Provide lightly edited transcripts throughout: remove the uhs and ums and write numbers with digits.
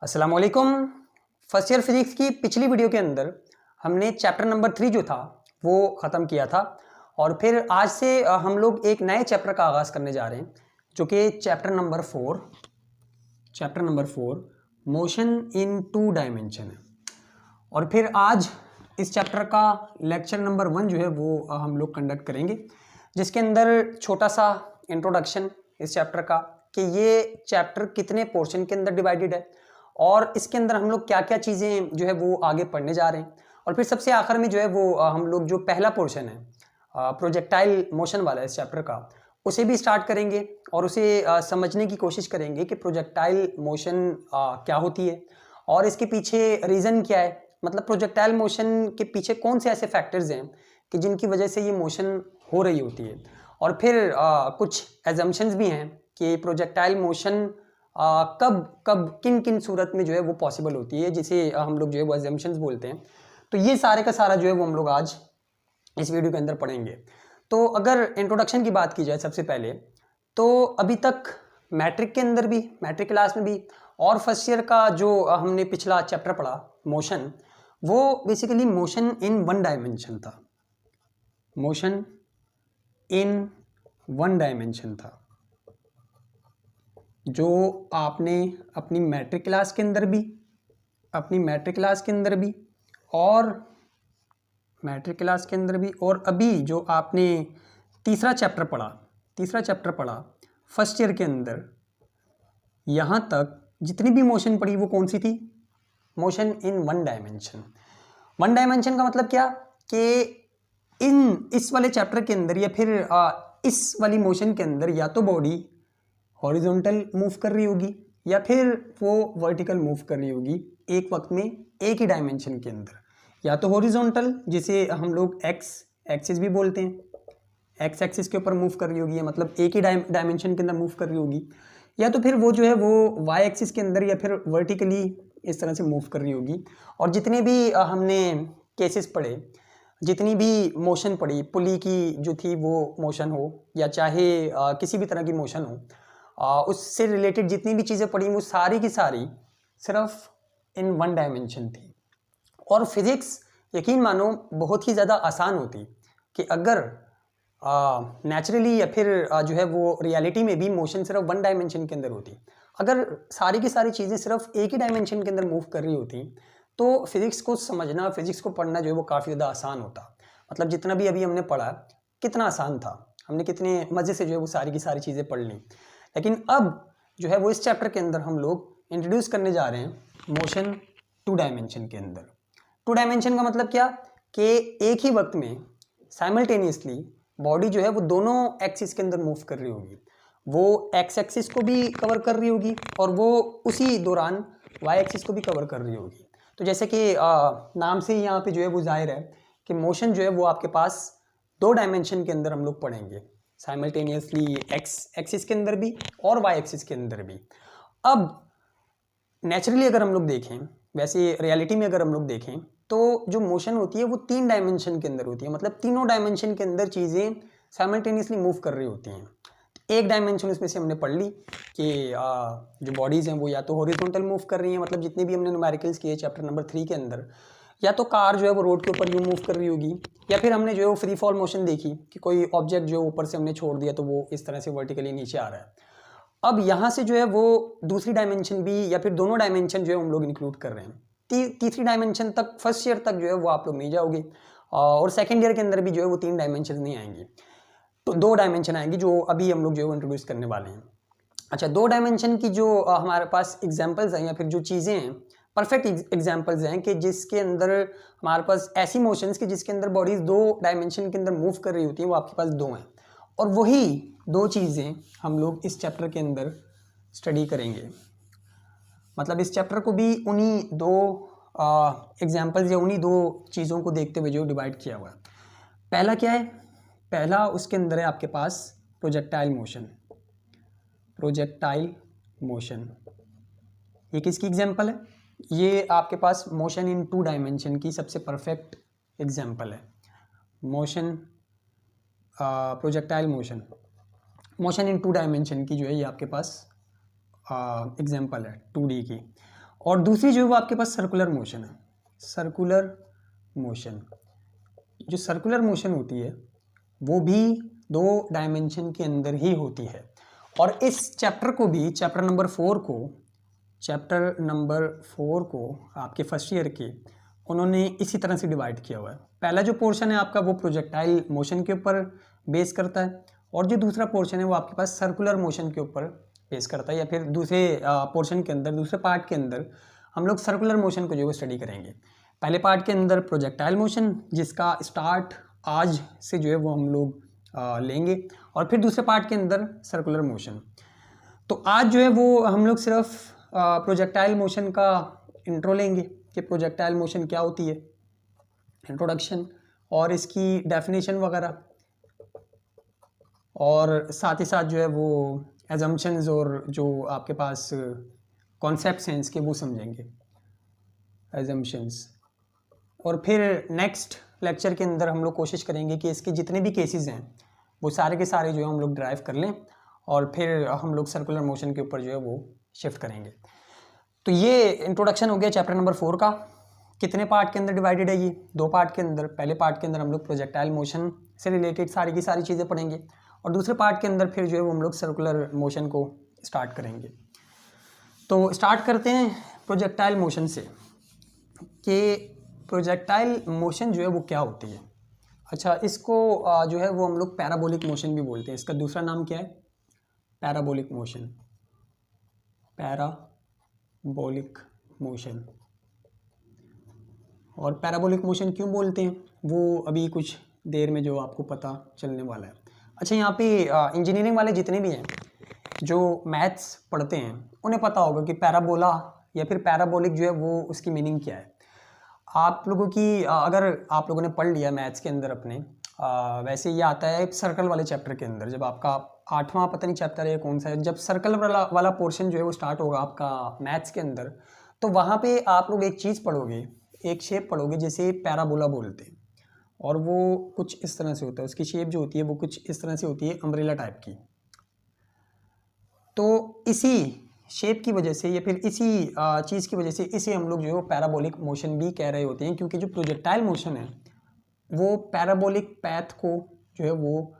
अस्सलाम वालेकुम। First year physics की पिछली वीडियो के अंदर हमने चैप्टर नंबर 3 जो था वो ख़त्म किया था और फिर आज से हम लोग एक नए चैप्टर का आगाज़ करने जा रहे हैं जो कि chapter number 4 motion in 2 dimension है। और फिर आज इस चैप्टर का लेक्चर नंबर 1 जो है वो हम लोग कंडक्ट करेंगे, जिसके अंदर छोटा सा इंट्रोडक्शन इस चैप्टर का कि ये चैप्टर कितने पोर्शन के अंदर डिवाइडेड है और इसके अंदर हम लोग क्या क्या चीज़ें जो है वो आगे पढ़ने जा रहे हैं। और फिर सबसे आखिर में जो है वो हम लोग जो पहला पोर्शन है प्रोजेक्टाइल मोशन वाला इस चैप्टर का, उसे भी स्टार्ट करेंगे और उसे समझने की कोशिश करेंगे कि प्रोजेक्टाइल मोशन क्या होती है और इसके पीछे रीज़न क्या है। मतलब प्रोजेक्टाइल मोशन के पीछे कौन से ऐसे फैक्टर्स हैं कि जिनकी वजह से ये मोशन हो रही होती है। और फिर कुछ एजम्पशंस भी हैं कि प्रोजेक्टाइल मोशन कब कब किन किन सूरत में जो है वो पॉसिबल होती है, जिसे हम लोग जो है वो एजम्पशंस बोलते हैं। तो ये सारे का सारा जो है वो हम लोग आज इस वीडियो के अंदर पढ़ेंगे। तो अगर इंट्रोडक्शन की बात की जाए सबसे पहले, तो अभी तक मैट्रिक के अंदर भी, मैट्रिक क्लास में भी और फर्स्ट ईयर का जो हमने पिछला चैप्टर पढ़ा मोशन, वो बेसिकली मोशन इन 1 डायमेंशन था। मोशन इन 1 डायमेंशन था जो आपने अपनी मैट्रिक क्लास के अंदर भी, और अभी जो आपने तीसरा चैप्टर पढ़ा फर्स्ट ईयर के अंदर, यहाँ तक जितनी भी मोशन पढ़ी वो कौन सी थी? Motion in 1 dimension. 1 डायमेंशन का मतलब क्या कि इस वाले चैप्टर के अंदर या फिर इस वाली मोशन के अंदर या तो बॉडी हॉरिजॉन्टल मूव कर रही होगी या फिर वो वर्टिकल मूव कर रही होगी एक वक्त में एक ही डायमेंशन के अंदर। या तो हॉरिजॉन्टल, जिसे हम लोग एक्स एक्सिस भी बोलते हैं, एक्स एक्सिस के ऊपर मूव कर रही होगी, मतलब एक ही डायमेंशन के अंदर मूव कर रही होगी, या तो फिर वो जो है वो वाई एक्सिस के अंदर या फिर वर्टिकली इस तरह से मूव कर रही होगी। और जितने भी हमने केसेस पढ़े, जितनी भी मोशन पढ़ी, पुली की जो थी वो मोशन हो या चाहे किसी भी तरह की मोशन हो, उससे रिलेटेड जितनी भी चीज़ें पढ़ी वो सारी की सारी सिर्फ इन 1 डायमेंशन थी। और फिज़िक्स यकीन मानो बहुत ही ज़्यादा आसान होती कि अगर नेचुरली या फिर जो है वो रियलिटी में भी मोशन सिर्फ 1 डायमेंशन के अंदर होती। अगर सारी की सारी चीज़ें सिर्फ एक ही डायमेंशन के अंदर मूव कर रही होती तो फिज़िक्स को समझना, फिज़िक्स को पढ़ना जो है वो काफ़ी ज़्यादा आसान होता। मतलब जितना भी अभी हमने पढ़ा कितना आसान था, हमने कितने मज़े से जो है वो सारी की सारी चीज़ें पढ़ ली। लेकिन अब जो है वो इस चैप्टर के अंदर हम लोग इंट्रोड्यूस करने जा रहे हैं मोशन 2 डायमेंशन के अंदर। 2 डायमेंशन का मतलब क्या कि एक ही वक्त में साइमल्टेनियसली बॉडी जो है वो दोनों एक्सिस के अंदर मूव कर रही होगी। वो एक्स एक्सिस को भी कवर कर रही होगी और वो उसी दौरान वाई एक्सिस को भी कवर कर रही होगी। तो जैसे कि नाम से ही यहाँ पे जो है वो जाहिर है कि मोशन जो है वो आपके पास 2 डायमेंशन के अंदर हम लोग पढ़ेंगे, साइमल्टेनियसली एक्स एक्सिस के अंदर भी और वाई एक्सिस के अंदर भी। अब नेचुरली अगर हम लोग देखें, वैसे रियलिटी में अगर हम लोग देखें, तो जो मोशन होती है वो 3 डायमेंशन के अंदर होती है। मतलब तीनों डायमेंशन के अंदर चीज़ें साइमल्टेनियसली मूव कर रही होती हैं। एक डायमेंशन उसमें से हमने पढ़ ली कि जो बॉडीज़ हैं वो या तो हॉरिजॉन्टल मूव कर रही हैं, मतलब जितने भी हमने न्यूमेरिकल्स किए चैप्टर नंबर 3 के अंदर, या तो कार जो है वो रोड के ऊपर यूँ मूव कर रही होगी, या फिर हमने जो है वो फ्री फॉल मोशन देखी कि कोई ऑब्जेक्ट जो ऊपर से हमने छोड़ दिया तो वो इस तरह से वर्टिकली नीचे आ रहा है। अब यहाँ से जो है वो दूसरी डायमेंशन भी या फिर दोनों डायमेंशन जो है हम लोग इंक्लूड कर रहे हैं। तीसरी डायमेंशन तक फर्स्ट ईयर तक जो है वो आप लोग नहीं जाओगे और सेकेंड ईयर के अंदर भी जो है वो 3 डायमेंशन नहीं आएंगी, तो 2 डायमेंशन आएंगी जो अभी हम लोग जो है इंट्रोड्यूस करने वाले हैं। अच्छा, 2 डायमेंशन की जो हमारे पास एग्जांपल्स हैं या फिर जो चीज़ें हैं, परफेक्ट एग्जांपल्स हैं कि जिसके अंदर हमारे पास ऐसी मोशंस कि जिसके अंदर बॉडीज 2 डायमेंशन के अंदर मूव कर रही होती हैं, वो आपके पास 2 हैं। और वही 2 चीज़ें हम लोग इस चैप्टर के अंदर स्टडी करेंगे। मतलब इस चैप्टर को भी उन्हीं 2 एग्जांपल्स या उन्हीं 2 चीज़ों को देखते हुए जो डिवाइड किया हुआ है। पहला क्या है? पहला उसके अंदर है आपके पास प्रोजेक्टाइल मोशन। ये किसकी एग्जांपल है? ये आपके पास मोशन इन 2 डायमेंशन की सबसे परफेक्ट एग्जांपल है। Motion projectile motion in 2 dimension की जो है ये आपके पास एग्जांपल है 2D की। और दूसरी जो है वो आपके पास सर्कुलर मोशन है। सर्कुलर मोशन, जो सर्कुलर मोशन होती है वो भी 2 डायमेंशन के अंदर ही होती है। और इस चैप्टर को भी, चैप्टर नंबर 4 को आपके फर्स्ट ईयर के उन्होंने इसी तरह से डिवाइड किया हुआ है। पहला जो पोर्शन है आपका वो प्रोजेक्टाइल मोशन के ऊपर बेस करता है, और जो दूसरा पोर्शन है वो आपके पास सर्कुलर मोशन के ऊपर बेस करता है, या फिर दूसरे पोर्शन के अंदर, दूसरे पार्ट के अंदर हम लोग सर्कुलर मोशन को जो है स्टडी करेंगे। पहले पार्ट के अंदर प्रोजेक्टाइल मोशन, जिसका स्टार्ट आज से जो है वो हम लोग लेंगे, और फिर दूसरे पार्ट के अंदर सर्कुलर मोशन। तो आज जो है वो हम लोग सिर्फ प्रोजेक्टाइल मोशन का इंट्रो लेंगे कि प्रोजेक्टाइल मोशन क्या होती है, इंट्रोडक्शन और इसकी डेफिनेशन वगैरह, और साथ ही साथ जो है वो एजम्पशंस और जो आपके पास कॉन्सेप्ट्स हैं इसके वो समझेंगे, एजम्पशंस। और फिर नेक्स्ट लेक्चर के अंदर हम लोग कोशिश करेंगे कि इसके जितने भी केसेस हैं वो सारे के सारे जो है हम लोग ड्राइव कर लें, और फिर हम लोग सर्कुलर मोशन के ऊपर जो है वो शिफ्ट करेंगे। तो ये इंट्रोडक्शन हो गया चैप्टर नंबर 4 का। कितने पार्ट के अंदर डिवाइडेड है ये? 2 पार्ट के अंदर। पहले पार्ट के अंदर हम लोग प्रोजेक्टाइल मोशन से रिलेटेड सारी की सारी चीज़ें पढ़ेंगे, और दूसरे पार्ट के अंदर फिर जो है वो हम लोग सर्कुलर मोशन को स्टार्ट करेंगे। तो स्टार्ट करते हैं प्रोजेक्टाइल मोशन से कि प्रोजेक्टाइल मोशन जो है वो क्या होती है। अच्छा, इसको जो है वो हम लोग पैराबोलिक मोशन भी बोलते हैं। इसका दूसरा नाम क्या है? Parabolic motion. Parabolic motion. और पैराबोलिक मोशन क्यों बोलते हैं वो अभी कुछ देर में जो आपको पता चलने वाला है। अच्छा, यहाँ पे इंजीनियरिंग वाले जितने भी हैं जो मैथ्स पढ़ते हैं उन्हें पता होगा कि पैराबोला या फिर पैराबोलिक जो है वो उसकी मीनिंग क्या है। आप लोगों की अगर आप लोगों ने पढ़ लिया मैथ्स के अंदर अपने, वैसे ये आता है सर्कल वाले चैप्टर के अंदर। जब आपका 8वां पता नहीं चैप्टर है कौन सा है, जब सर्कल वाला पोर्शन जो है वो स्टार्ट होगा आपका मैथ्स के अंदर, तो वहाँ पे आप लोग एक चीज़ पढ़ोगे, एक शेप पढ़ोगे जिसे पैराबोला बोलते हैं, और वो कुछ इस तरह से होता है। उसकी शेप जो होती है वो कुछ इस तरह से होती है, अम्ब्रेला टाइप की। तो इसी शेप की वजह से या फिर इसी चीज़ की वजह से इसे हम लोग जो है पैराबोलिक मोशन भी कह रहे होते हैं, क्योंकि जो प्रोजेक्टाइल मोशन है वो पैराबोलिक पैथ को जो है वो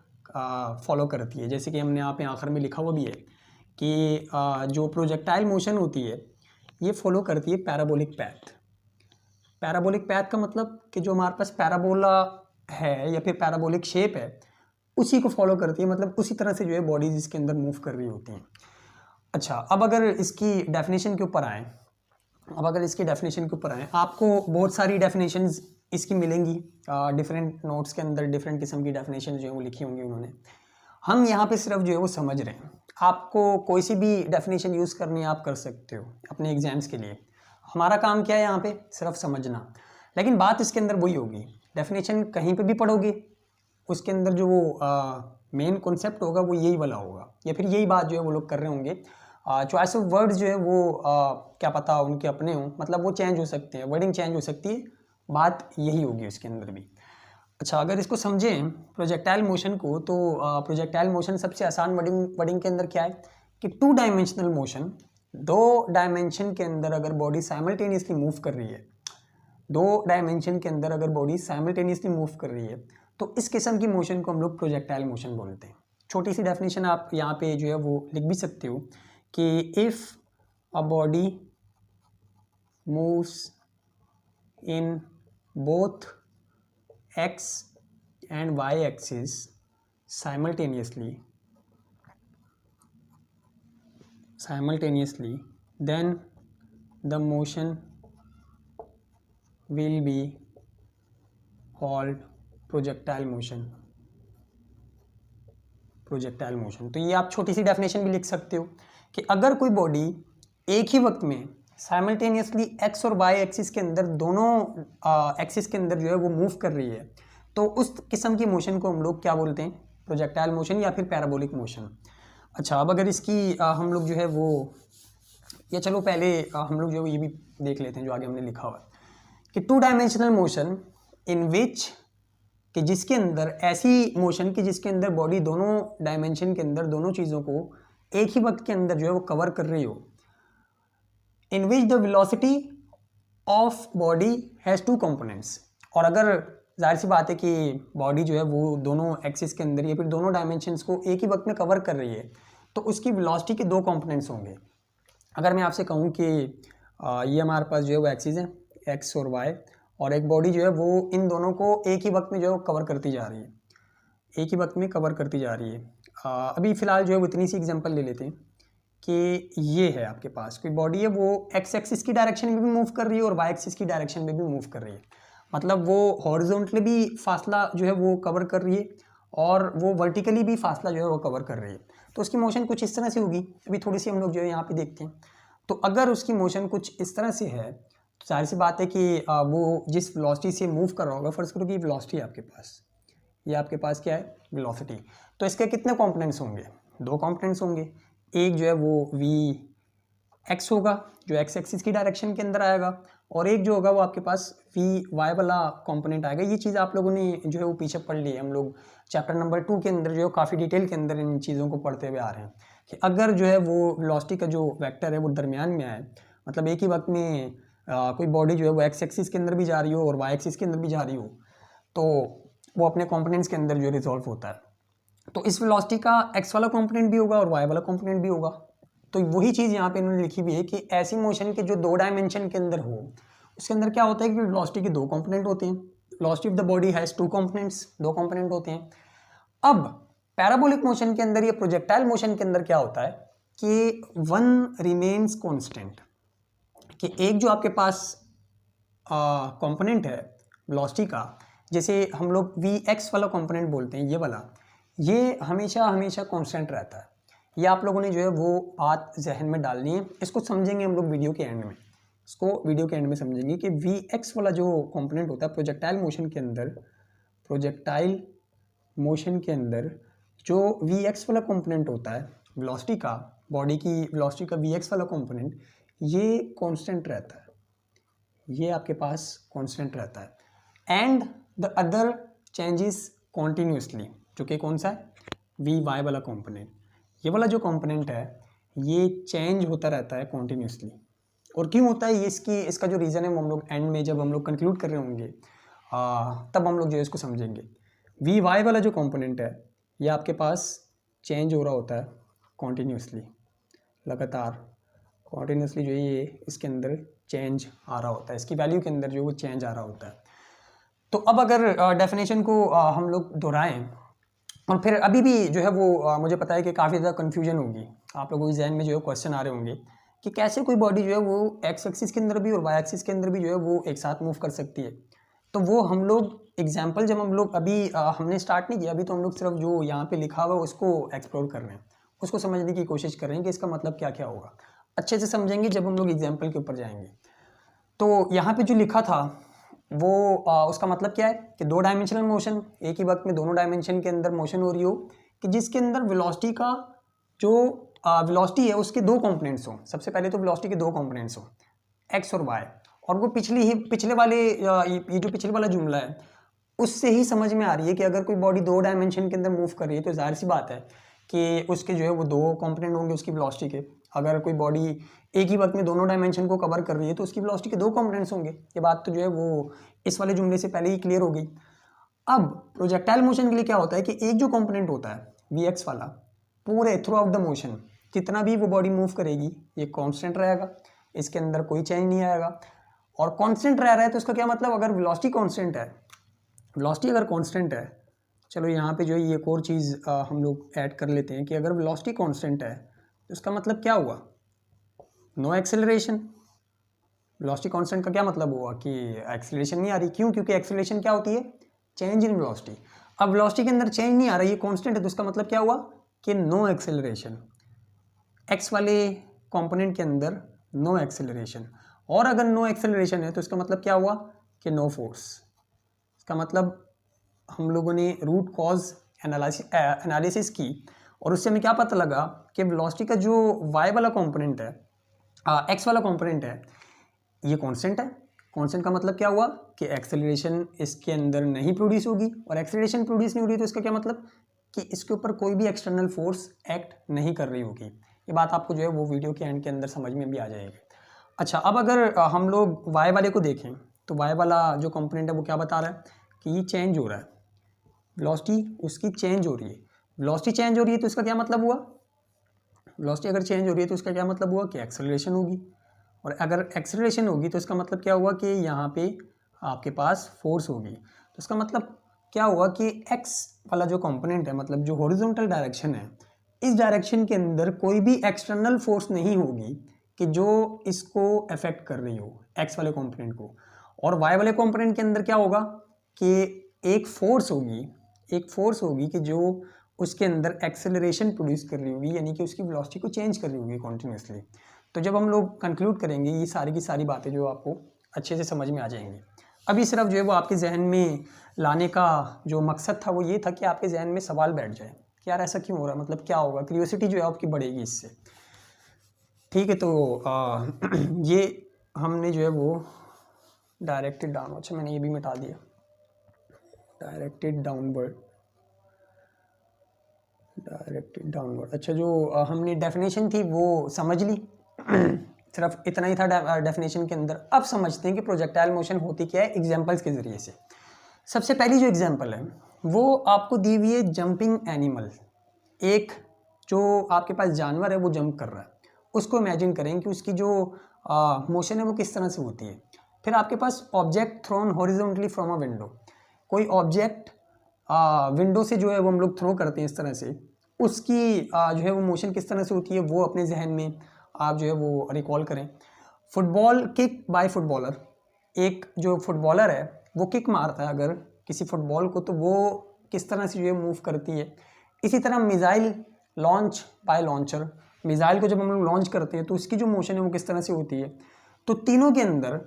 फॉलो करती है। जैसे कि हमने यहाँ पे आखिर में लिखा हुआ भी है कि जो प्रोजेक्टाइल मोशन होती है ये फॉलो करती है पैराबोलिक पैथ। पैराबोलिक पैथ का मतलब कि जो हमारे पास पैराबोला है या फिर पैराबोलिक शेप है उसी को फॉलो करती है, मतलब उसी तरह से जो है बॉडीज इसके अंदर मूव कर रही होती हैं। अच्छा, अब अगर इसकी डेफिनेशन के ऊपर आए, आपको बहुत सारी डेफिनेशंस इसकी मिलेंगी डिफरेंट नोट्स के अंदर। डिफरेंट किस्म की डेफिनेशन जो है वो लिखी होंगी उन्होंने। हम यहाँ पे सिर्फ जो है वो समझ रहे हैं। आपको कोई सी भी डेफिनेशन यूज़ करनी है आप कर सकते हो अपने एग्जाम्स के लिए। हमारा काम क्या है यहाँ पे? सिर्फ समझना। लेकिन बात इसके अंदर वही होगी, डेफिनेशन कहीं पे भी पढ़ोगे उसके अंदर जो वो मेन कॉन्सेप्ट होगा वो यही वाला होगा, या फिर यही बात जो है वो लोग कर रहे होंगे। चॉइस ऑफ वर्ड्स जो है वो क्या पता उनके अपने हों, मतलब वो चेंज हो सकते हैं, वर्डिंग चेंज हो सकती है, बात यही होगी उसके अंदर भी। अच्छा, अगर इसको समझें प्रोजेक्टाइल मोशन को, तो प्रोजेक्टाइल मोशन सबसे आसान वर्डिंग के अंदर क्या है कि 2 डायमेंशनल मोशन, 2 डायमेंशन के अंदर अगर बॉडी साइमल्टेनियसली मूव कर रही है, 2 डायमेंशन के अंदर अगर बॉडी साइमल्टेनियसली मूव कर रही है, तो इस किस्म की मोशन को हम लोग प्रोजेक्टाइल मोशन बोलते हैं। छोटी सी डेफिनेशन आप यहाँ पे जो है वो लिख भी सकते हो कि if a body moves in both x and y axis simultaneously, then the motion will be called projectile motion। तो ये आप छोटी सी डेफिनेशन भी लिख सकते हो कि अगर कोई बॉडी एक ही वक्त में साइमल्टेनियसली एक्स और वाई एक्सिस के अंदर, दोनों एक्सिस के अंदर जो है वो मूव कर रही है, तो उस किस्म की मोशन को हम लोग क्या बोलते हैं? प्रोजेक्टाइल मोशन या फिर पैराबोलिक मोशन। अच्छा, अब अगर इसकी हम लोग जो है वो, या चलो पहले हम लोग जो है ये भी देख लेते हैं जो आगे हमने लिखा हुआ कि 2 डायमेंशनल मोशन इन विच, कि जिसके अंदर ऐसी मोशन की जिसके अंदर बॉडी दोनों डायमेंशन के अंदर दोनों चीज़ों को एक ही वक्त के अंदर जो है वो कवर कर रही हो, in which the velocity of body has two components. और अगर जाहिर सी बात है कि बॉडी जो है वो दोनों एक्सिस के अंदर या फिर दोनों डायमेंशंस को एक ही वक्त में कवर कर रही है, तो उसकी वेलोसिटी के दो कंपोनेंट्स होंगे। अगर मैं आपसे कहूँ कि ये हमारे पास जो है वो एक्सिस है एक्स और वाई, और एक बॉडी जो है वो इन दोनों को एक ही वक्त में जो है कवर करती जा रही है, एक ही वक्त में कवर करती जा रही है। अभी फ़िलहाल जो है वो इतनी सी एग्जांपल ले लेते हैं कि ये है आपके पास कोई बॉडी है, वो एक्स एक्सिस की डायरेक्शन में भी मूव कर रही है और वाई एक्सिस की डायरेक्शन में भी मूव कर रही है। मतलब वो हॉरिजॉन्टली भी फासला जो है वो कवर कर रही है और वो वर्टिकली भी फासला जो है वो कवर कर रही है। तो उसकी मोशन कुछ इस तरह से होगी। अभी थोड़ी सी हम लोग जो है यहाँ पे देखते हैं। तो अगर उसकी मोशन कुछ इस तरह से है तो जाहिर सी बात है कि वो जिस वेलोसिटी से मूव कर रहा होगा, फर्स्ट करो कि वेलोसिटी है आपके पास, ये आपके पास क्या है वेलोसिटी। तो इसके कितने कंपोनेंट्स होंगे? दो कंपोनेंट्स होंगे। एक जो है वो वी एक्स होगा जो एक्स एक्सिस की डायरेक्शन के अंदर आएगा, और एक जो होगा वो आपके पास वी वाई वाला कंपोनेंट आएगा। ये चीज़ आप लोगों ने जो है वो पीछे पढ़ ली है, हम लोग चैप्टर नंबर 2 के अंदर जो है काफ़ी डिटेल के अंदर इन चीज़ों को पढ़ते हुए आ रहे हैं कि अगर जो है वो वेलोसिटी का जो वेक्टर है वो दरमियान में आए, मतलब एक ही वक्त में कोई बॉडी जो है वो एक्स एक्सिस के अंदर भी जा रही हो और वाई एक्सिस के अंदर भी जा रही हो, तो वो अपने कंपोनेंट्स के अंदर जो रिजॉल्व होता है। तो इस वेलोसिटी का एक्स वाला कंपोनेंट भी होगा और वाई वाला कंपोनेंट भी होगा। तो वही चीज़ यहाँ पे इन्होंने लिखी हुई है कि ऐसी मोशन के जो दो डायमेंशन के अंदर हो, उसके अंदर क्या होता है कि वेलोसिटी के दो कंपोनेंट होते हैं। Velocity of the body has two components, दो कंपोनेंट होते हैं। अब पैराबोलिक मोशन के अंदर या प्रोजेक्टाइल मोशन के अंदर क्या होता है कि वन रिमेन्स कॉन्स्टेंट, कि एक जो आपके पास कंपोनेंट है वेलोसिटी का, जैसे हम लोग वी एक्स वाला कंपोनेंट बोलते हैं, ये वाला, ये हमेशा हमेशा कांस्टेंट रहता है। ये आप लोगों ने जो है वो बात जहन में डालनी है। इसको समझेंगे हम लोग वीडियो के एंड में, इसको वीडियो के एंड में समझेंगे कि वी एक्स वाला जो कंपोनेंट होता है प्रोजेक्टाइल मोशन के अंदर, प्रोजेक्टाइल मोशन के अंदर जो वी एक्स वाला कंपोनेंट होता है वेलोसिटी का, बॉडी की वेलोसिटी का वी एक्स वाला कंपोनेंट, ये कांस्टेंट रहता है, ये आपके पास कांस्टेंट रहता है। And the other changes continuously, जो कि कौन सा है वी वाई वाला कंपोनेंट, ये वाला जो कंपोनेंट है ये चेंज होता रहता है कॉन्टीन्यूसली। और क्यों होता है ये, इसका जो रीज़न है वो हम लोग एंड में जब हम लोग कंक्लूड कर रहे होंगे तब हम लोग जो है इसको समझेंगे। वी वाई वाला जो कंपोनेंट है ये आपके पास चेंज हो रहा होता है कॉन्टीन्यूसली, लगातार कॉन्टीन्यूसली जो है ये इसके अंदर चेंज आ रहा होता है, इसकी वैल्यू के अंदर जो वो चेंज आ रहा होता है। तो अब अगर डेफिनेशन को हम लोग दोहराएं, और फिर अभी भी जो है वो मुझे पता है कि काफ़ी ज़्यादा कन्फ्यूजन होगी, आप लोगों के जहन में जो है क्वेश्चन आ रहे होंगे कि कैसे कोई बॉडी जो है वो एक्स एक्सिस के अंदर भी और वाई एक्सिस के अंदर भी जो है वो एक साथ मूव कर सकती है। तो वो हम लोग एग्जाम्पल जब हम लोग अभी हमने स्टार्ट नहीं किया, अभी तो हम लोग सिर्फ जो यहाँ पे लिखा हुआ है उसको एक्सप्लोर कर रहे हैं, उसको समझने की कोशिश कर रहे हैं कि इसका मतलब क्या क्या होगा। अच्छे से समझेंगे जब हम लोग एग्जाम्पल के ऊपर जाएंगे। तो यहाँ पे जो लिखा था वो उसका मतलब क्या है कि दो डायमेंशनल मोशन, एक ही वक्त में दोनों डायमेंशन के अंदर मोशन हो रही हो, कि जिसके अंदर वेलोसिटी का जो वेलोसिटी है उसके दो कंपोनेंट्स हों। सबसे पहले तो वेलोसिटी के दो कंपोनेंट्स हों, एक्स और वाई। और वो पिछले वाले ये जो पिछले वाला जुमला है उससे ही समझ में आ रही है कि अगर कोई बॉडी दो डायमेंशन के अंदर मूव कर रही है तो जाहिर सी बात है कि उसके जो है वो दो कंपोनेंट होंगे उसकी वेलोसिटी के। अगर कोई बॉडी एक ही वक्त में दोनों डायमेंशन को कवर कर रही है तो उसकी वेलोसिटी के दो कंपोनेंट्स होंगे। ये बात तो जो है वो इस वाले जुमले से पहले ही क्लियर हो गई। अब प्रोजेक्टाइल मोशन के लिए क्या होता है कि एक जो कंपोनेंट होता है वी एक्स वाला, पूरे थ्रू आउट द मोशन जितना भी वो बॉडी मूव करेगी ये कांस्टेंट रहेगा, इसके अंदर कोई चेंज नहीं आएगा। और कांस्टेंट रह रहा है तो इसका क्या मतलब, अगर वेलोसिटी कांस्टेंट है, वेलोसिटी अगर कांस्टेंट है, चलो यहाँ पे जो है ये एक और चीज़ हम लोग ऐड कर लेते हैं कि अगर वेलोसिटी कांस्टेंट है तो इसका मतलब क्या हुआ, नो एक्सेलरेशन। वेलोसिटी कांस्टेंट का क्या मतलब हुआ कि एक्सेलरेशन नहीं आ रही। क्यों? क्योंकि एक्सेलरेशन क्या होती है, चेंज इन वेलोसिटी। अब वेलोसिटी के अंदर चेंज नहीं आ रहा, ये कांस्टेंट है, तो इसका मतलब क्या हुआ कि नो एक्सेलरेशन, एक्स वाले कंपोनेंट के अंदर नो एक्सेलरेशन। और अगर नो एक्सेलरेशन है तो इसका मतलब क्या हुआ कि नो फोर्स। इसका मतलब हम लोगों ने रूट कॉज एनालिसिस की और उससे हमें क्या पता लगा कि वेलोसिटी का जो वाई वाला कंपोनेंट है, एक्स वाला कंपोनेंट है, ये कांस्टेंट है। कांस्टेंट का मतलब क्या हुआ कि एक्सेलरेशन इसके अंदर नहीं प्रोड्यूस होगी, और एक्सेलरेशन प्रोड्यूस नहीं हो रही तो इसका क्या मतलब कि इसके ऊपर कोई भी एक्सटर्नल फोर्स एक्ट नहीं कर रही होगी। ये बात आपको जो है वो वीडियो के एंड के अंदर समझ में भी आ जाएगी। अच्छा, अब अगर हम लोग वाई वाले को देखें तो वाई वाला जो कंपोनेंट है वो क्या बता रहा है कि ये चेंज हो रहा है, वेलोसिटी उसकी चेंज हो रही है। वेलोसिटी चेंज हो रही है तो इसका क्या मतलब हुआ, वेलोसिटी अगर चेंज हो रही है तो इसका क्या मतलब हुआ कि एक्सेलरेशन होगी, और अगर एक्सेलरेशन होगी तो इसका मतलब क्या हुआ कि यहाँ पे आपके पास फोर्स होगी। तो इसका मतलब क्या हुआ कि एक्स वाला जो कंपोनेंट है, मतलब जो हॉरिजॉन्टल डायरेक्शन है, इस डायरेक्शन के अंदर कोई भी एक्सटर्नल फोर्स नहीं होगी कि जो इसको अफेक्ट कर रही हो एक्स वाले कंपोनेंट को। और वाई वाले कंपोनेंट के अंदर क्या होगा कि एक फोर्स होगी, एक फोर्स होगी कि जो उसके अंदर एक्सेलरेशन प्रोड्यूस कर रही होगी, यानी कि उसकी वेलोसिटी को चेंज कर रही होगी कॉन्टिन्यूसली। तो जब हम लोग कंक्लूड करेंगे ये सारी की सारी बातें जो आपको अच्छे से समझ में आ जाएंगी। अभी सिर्फ जो है वो आपके जहन में लाने का जो मकसद था वो ये था कि आपके जहन में सवाल बैठ जाए कि यार ऐसा क्यों हो रहा है, मतलब क्या होगा, क्यूरियोसिटी जो है आपकी बढ़ेगी इससे। ठीक है, तो ये हमने जो है वो डायरेक्टेड डाउन, अच्छा मैंने ये भी मिटा दिया, डायरेक्टेड डाउनवर्ड, डायरेक्टेड डाउनवर्ड। अच्छा, जो हमने डेफिनेशन थी वो समझ ली सिर्फ इतना ही था डेफिनेशन के अंदर। अब समझते हैं कि प्रोजेक्टाइल मोशन होती क्या है एग्जांपल्स के ज़रिए से। सबसे पहली जो एग्जांपल है वो आपको दी हुई है जंपिंग एनिमल। एक जो आपके पास जानवर है वो जंप कर रहा है, उसको इमेजिन करें कि उसकी जो मोशन है वो किस तरह से होती है। फिर आपके पास object thrown horizontally from a window, कोई ऑब्जेक्ट विंडो से जो है वो हम लोग थ्रो करते हैं इस तरह से, उसकी जो है वो मोशन किस तरह से होती है वो अपने जहन में आप जो है वो रिकॉल करें। फुटबॉल किक बाय फुटबॉलर, एक जो फुटबॉलर है वो किक मारता है अगर किसी फुटबॉल को, तो वो किस तरह से जो है मूव करती है। इसी तरह missile launch by launcher, missile को जब हम लोग लॉन्च करते हैं तो उसकी जो मोशन है वो किस तरह से होती है। तो तीनों के अंदर,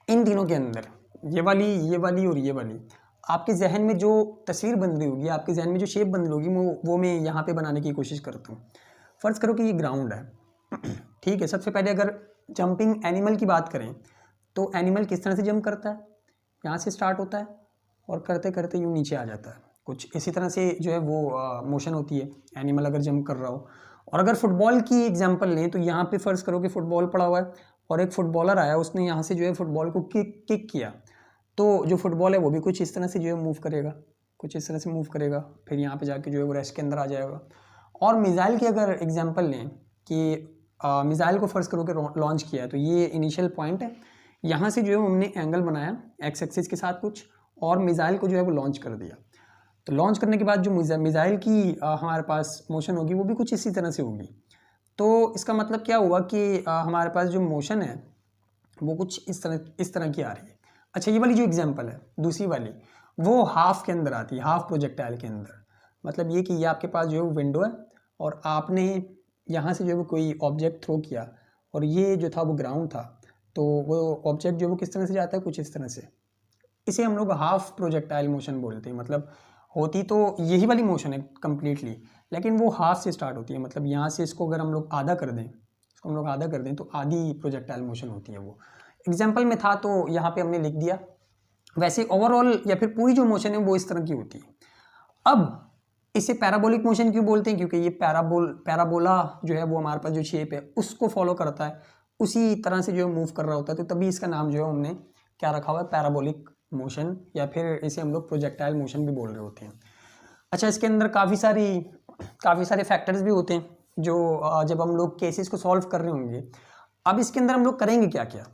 इन तीनों के अंदर ये वाली और ये वाली आपके जहन में जो तस्वीर बन रही होगी, आपके जहन में जो शेप बन रही होगी वो मैं यहाँ पे बनाने की कोशिश करता हूँ। फ़र्ज़ करो कि ये ग्राउंड है ठीक है। सबसे पहले अगर जंपिंग एनिमल की बात करें तो एनिमल किस तरह से जंप करता है, यहाँ से स्टार्ट होता है और करते करते यूँ नीचे आ जाता है, कुछ इसी तरह से जो है वो मोशन होती है एनिमल अगर जंप कर रहा हो। और अगर फुटबॉल की एग्जांपल लें तो यहाँ पे फ़र्ज़ करो कि फुटबॉल पड़ा हुआ है और एक फुटबॉलर आया, उसने यहाँ से जो है फुटबॉल को किक किया, तो जो फुटबॉल है वो भी कुछ इस तरह से जो है मूव करेगा, कुछ इस तरह से मूव करेगा, फिर यहाँ पे जाके जो है वो रेस्ट के अंदर आ जाएगा। और मिज़ाइल की अगर एग्जांपल लें कि मिज़ाइल को फ़र्ज़ करो कि लॉन्च किया है, तो ये इनिशियल पॉइंट है, यहाँ से जो है हमने एंगल बनाया एक्स एक्सिस के साथ कुछ, और मिज़ाइल को जो है वो लॉन्च कर दिया। तो लॉन्च करने के बाद जो मिज़ाइल की हमारे पास मोशन होगी वो भी कुछ इसी तरह से होगी। तो इसका मतलब क्या हुआ कि हमारे पास जो मोशन है वो कुछ इस तरह की आ रही है। अच्छा, ये वाली जो एग्जांपल है दूसरी वाली, वो हाफ के अंदर आती है, हाफ प्रोजेक्टाइल के अंदर। मतलब ये कि ये आपके पास जो है विंडो है और आपने यहाँ से जो है वो कोई ऑब्जेक्ट थ्रो किया और ये जो था वो ग्राउंड था, तो वो ऑब्जेक्ट जो है वो किस तरह से जाता है, कुछ इस तरह से। इसे हम लोग हाफ प्रोजेक्टाइल मोशन बोलते हैं। मतलब होती तो यही वाली मोशन है कम्प्लीटली, लेकिन वो हाफ से स्टार्ट होती है। मतलब यहाँ से इसको अगर हम लोग आधा कर दें, इसको हम लोग आधा कर दें तो आधी प्रोजेक्टाइल मोशन होती है वो। एग्जाम्पल में था तो यहाँ पे हमने लिख दिया। वैसे ओवरऑल या फिर पूरी जो मोशन है वो इस तरह की होती है। अब इसे पैराबोलिक मोशन क्यों बोलते हैं, क्योंकि ये पैराबोला जो है वो हमारे पास जो शेप है उसको फॉलो करता है, उसी तरह से जो है मूव कर रहा होता है, तो तभी इसका नाम जो है हमने क्या रखा हुआ है, पैराबोलिक मोशन, या फिर इसे हम लोग प्रोजेक्टाइल मोशन भी बोल रहे होते हैं। अच्छा, इसके अंदर काफ़ी सारे फैक्टर्स भी होते हैं जो जब हम लोग केसेस को सॉल्व कर रहे होंगे। अब इसके अंदर हम लोग करेंगे क्या क्या,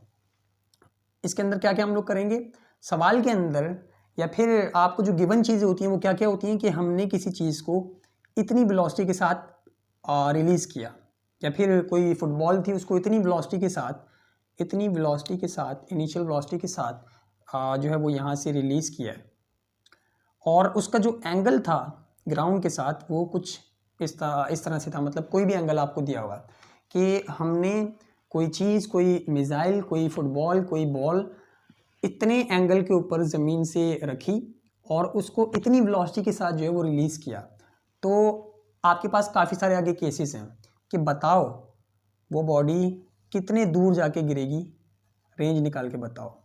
इसके अंदर क्या क्या हम लोग करेंगे सवाल के अंदर, या फिर आपको जो गिवन चीज़ें होती हैं वो क्या क्या होती हैं कि हमने किसी चीज़ को इतनी वेलोसिटी के साथ रिलीज़ किया, या फिर कोई फुटबॉल थी उसको इतनी वेलोसिटी के साथ इनिशियल वेलोसिटी के साथ जो है वो यहाँ से रिलीज़ किया है, और उसका जो एंगल था ग्राउंड के साथ वो कुछ इस तरह से था। मतलब कोई भी एंगल आपको दिया हुआ कि हमने कोई चीज़, कोई मिज़ाइल, कोई फुटबॉल, कोई बॉल इतने एंगल के ऊपर ज़मीन से रखी और उसको इतनी वेलोसिटी के साथ जो है वो रिलीज़ किया, तो आपके पास काफ़ी सारे आगे केसेस हैं कि बताओ वो बॉडी कितने दूर जाके गिरेगी, रेंज निकाल के बताओ।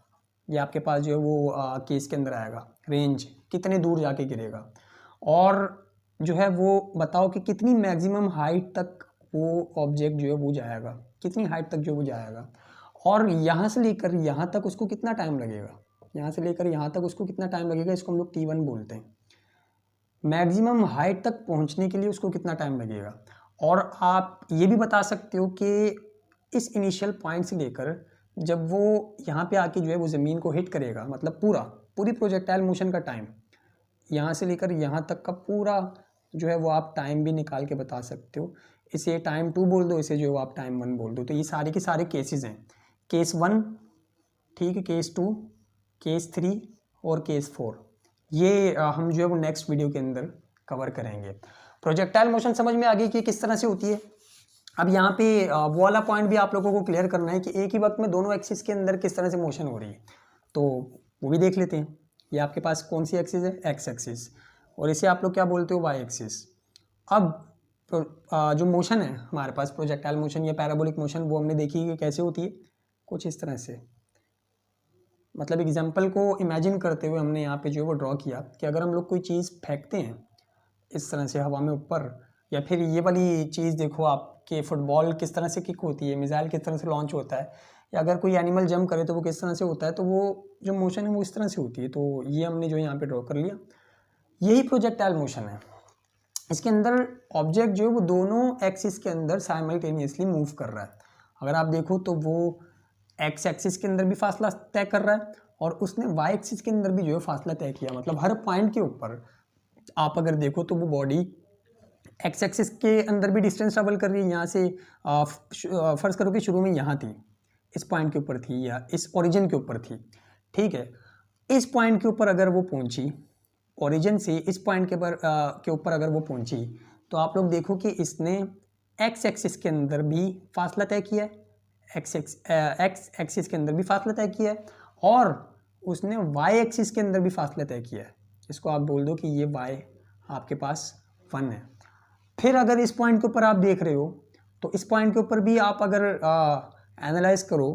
ये आपके पास जो है वो केस के अंदर आएगा, रेंज कितने दूर जाके गिरेगा, और जो है वो बताओ कि कितनी मैक्सिमम हाइट तक वो ऑब्जेक्ट जो है वो जाएगा, कितनी हाइट तक जो वो जाएगा। और यहाँ से लेकर यहाँ तक उसको कितना टाइम लगेगा, यहाँ से लेकर यहाँ तक उसको कितना टाइम लगेगा, इसको हम लोग T1 बोलते हैं। मैक्सिमम हाइट तक पहुँचने के लिए उसको कितना टाइम लगेगा। और आप ये भी बता सकते हो कि इस इनिशियल पॉइंट से लेकर जब वो यहाँ पे आके जो है वो ज़मीन को हिट करेगा, मतलब पूरी प्रोजेक्टाइल मोशन का टाइम, यहाँ से लेकर यहाँ तक का पूरा जो है वो आप टाइम भी निकाल के बता सकते हो। इसे टाइम 2 बोल दो, इसे जो है वो आप टाइम 1 बोल दो। तो ये सारे के सारे केसेस हैं, केस 1, ठीक है, केस 2, केस 3 और केस 4। ये हम जो है वो नेक्स्ट वीडियो के अंदर कवर करेंगे। प्रोजेक्टाइल मोशन समझ में आ गई कि किस तरह से होती है। अब यहाँ पे वो वाला पॉइंट भी आप लोगों को क्लियर करना है कि एक ही वक्त में दोनों एक्सिस के अंदर किस तरह से मोशन हो रही है, तो वो भी देख लेते हैं। ये आपके पास कौन सी एक्सिस है, एक्स एक्सिस, और इसे आप लोग क्या बोलते हो, वाई एक्सिस। अब जो मोशन है हमारे पास प्रोजेक्टाइल मोशन या पैराबोलिक मोशन, वो हमने देखी कि कैसे होती है, कुछ इस तरह से। मतलब एग्जाम्पल को इमेजिन करते हुए हमने यहाँ पे जो है वो ड्रॉ किया कि अगर हम लोग कोई चीज़ फेंकते हैं इस तरह से हवा में ऊपर, या फिर ये वाली चीज़ देखो आप कि फुटबॉल किस तरह से किक होती है, मिसाइल किस तरह से लॉन्च होता है, या अगर कोई एनिमल जंप करे तो वो किस तरह से होता है, तो वो जो मोशन है वो इस तरह से होती है। तो ये हमने जो यहाँ पे ड्रॉ कर लिया, यही प्रोजेक्टाइल मोशन है। इसके अंदर ऑब्जेक्ट जो है वो दोनों एक्सिस के अंदर साइमल्टेनियसली मूव कर रहा है। अगर आप देखो तो वो एक्स एक्सिस के अंदर भी फासला तय कर रहा है और उसने वाई एक्सिस के अंदर भी जो है फासला तय किया। मतलब हर पॉइंट के ऊपर आप अगर देखो तो वो बॉडी एक्स एक्सिस के अंदर भी डिस्टेंस ट्रेवल कर रही है। यहाँ से फर्ज करो कि शुरू में यहाँ थी, इस पॉइंट के ऊपर थी या इस ओरिजिन के ऊपर थी, ठीक है। इस पॉइंट के ऊपर अगर वो पहुँची, ओरिजिन से इस पॉइंट के ऊपर अगर वो पहुँची, तो आप लोग देखो कि इसने एक्स एक्सिस के अंदर भी फासला तय किया है, एक्स एक्सिस के अंदर भी फासला तय किया है, और उसने वाई एक्सिस के अंदर भी फासला तय किया है। इसको आप बोल दो कि ये वाई आपके पास 1 है। फिर अगर इस पॉइंट के ऊपर आप देख रहे हो तो इस पॉइंट के ऊपर भी आप अगर एनालाइज करो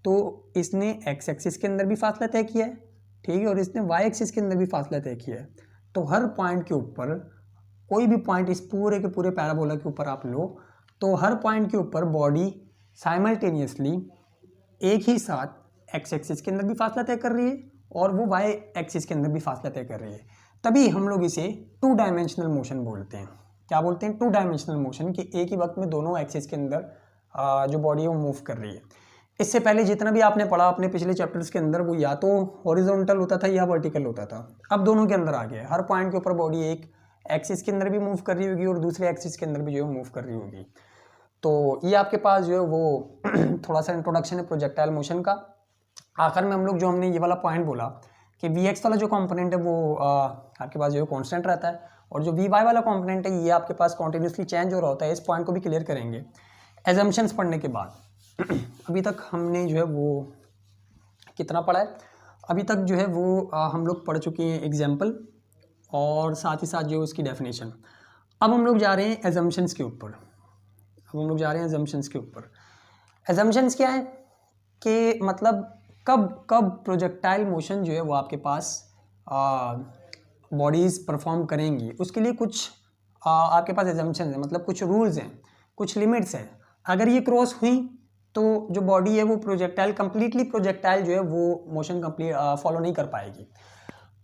तो इसने एक्स एक्सिस के अंदर भी फासला तय किया है, ठीक है, और इसने वाई एक्सिस के अंदर भी फासला तय किया है। तो हर पॉइंट के ऊपर, कोई भी पॉइंट इस पूरे के पूरे पैराबोला के ऊपर आप लो, तो हर पॉइंट के ऊपर बॉडी साइमल्टेनियसली एक ही साथ एक्स एक्सिस के अंदर भी फासला तय कर रही है और वो वाई एक्सिस के अंदर भी फासला तय कर रही है। तभी हम लोग इसे 2 डायमेंशनल मोशन बोलते हैं। क्या बोलते हैं? 2 डायमेंशनल मोशन, कि एक ही वक्त में दोनों एक्सिस के अंदर जो बॉडी है वो मूव कर रही है। इससे पहले जितना भी आपने पढ़ा अपने पिछले चैप्टर्स के अंदर, वो या तो हॉरिजॉन्टल होता था या वर्टिकल होता था। अब दोनों के अंदर आ गया, हर पॉइंट के ऊपर बॉडी एक एक्सिस के अंदर भी मूव कर रही होगी और दूसरे एक्सिस के अंदर भी जो है मूव कर रही होगी। तो ये आपके पास जो है वो थोड़ा सा इंट्रोडक्शन है प्रोजेक्टाइल मोशन का। आखिर में हम लोग जो हमने ये वाला पॉइंट बोला कि Vx वाला जो कंपोनेंट है वो आपके पास जो है कांस्टेंट रहता है, और जो Vy वाला कंपोनेंट है ये आपके पास कॉन्टिन्यूसली चेंज हो रहा होता है। इस पॉइंट को भी क्लियर करेंगे एजम्पशंस पढ़ने के बाद। अभी तक हमने जो है वो कितना पढ़ा है? अभी तक जो है वो हम लोग पढ़ चुके हैं एग्जाम्पल और साथ ही साथ जो है उसकी डेफिनेशन। अब हम लोग जा रहे हैं एजम्पशंस के ऊपर। एजम्पशंस क्या है कि मतलब कब प्रोजेक्टाइल मोशन जो है वो आपके पास बॉडीज़ परफॉर्म करेंगी, उसके लिए कुछ आपके पास एजम्पशंस हैं, मतलब कुछ रूल्स हैं, कुछ लिमिट्स हैं। अगर ये क्रॉस हुई तो जो बॉडी है वो कंप्लीटली प्रोजेक्टाइल जो है वो मोशन फॉलो नहीं कर पाएगी।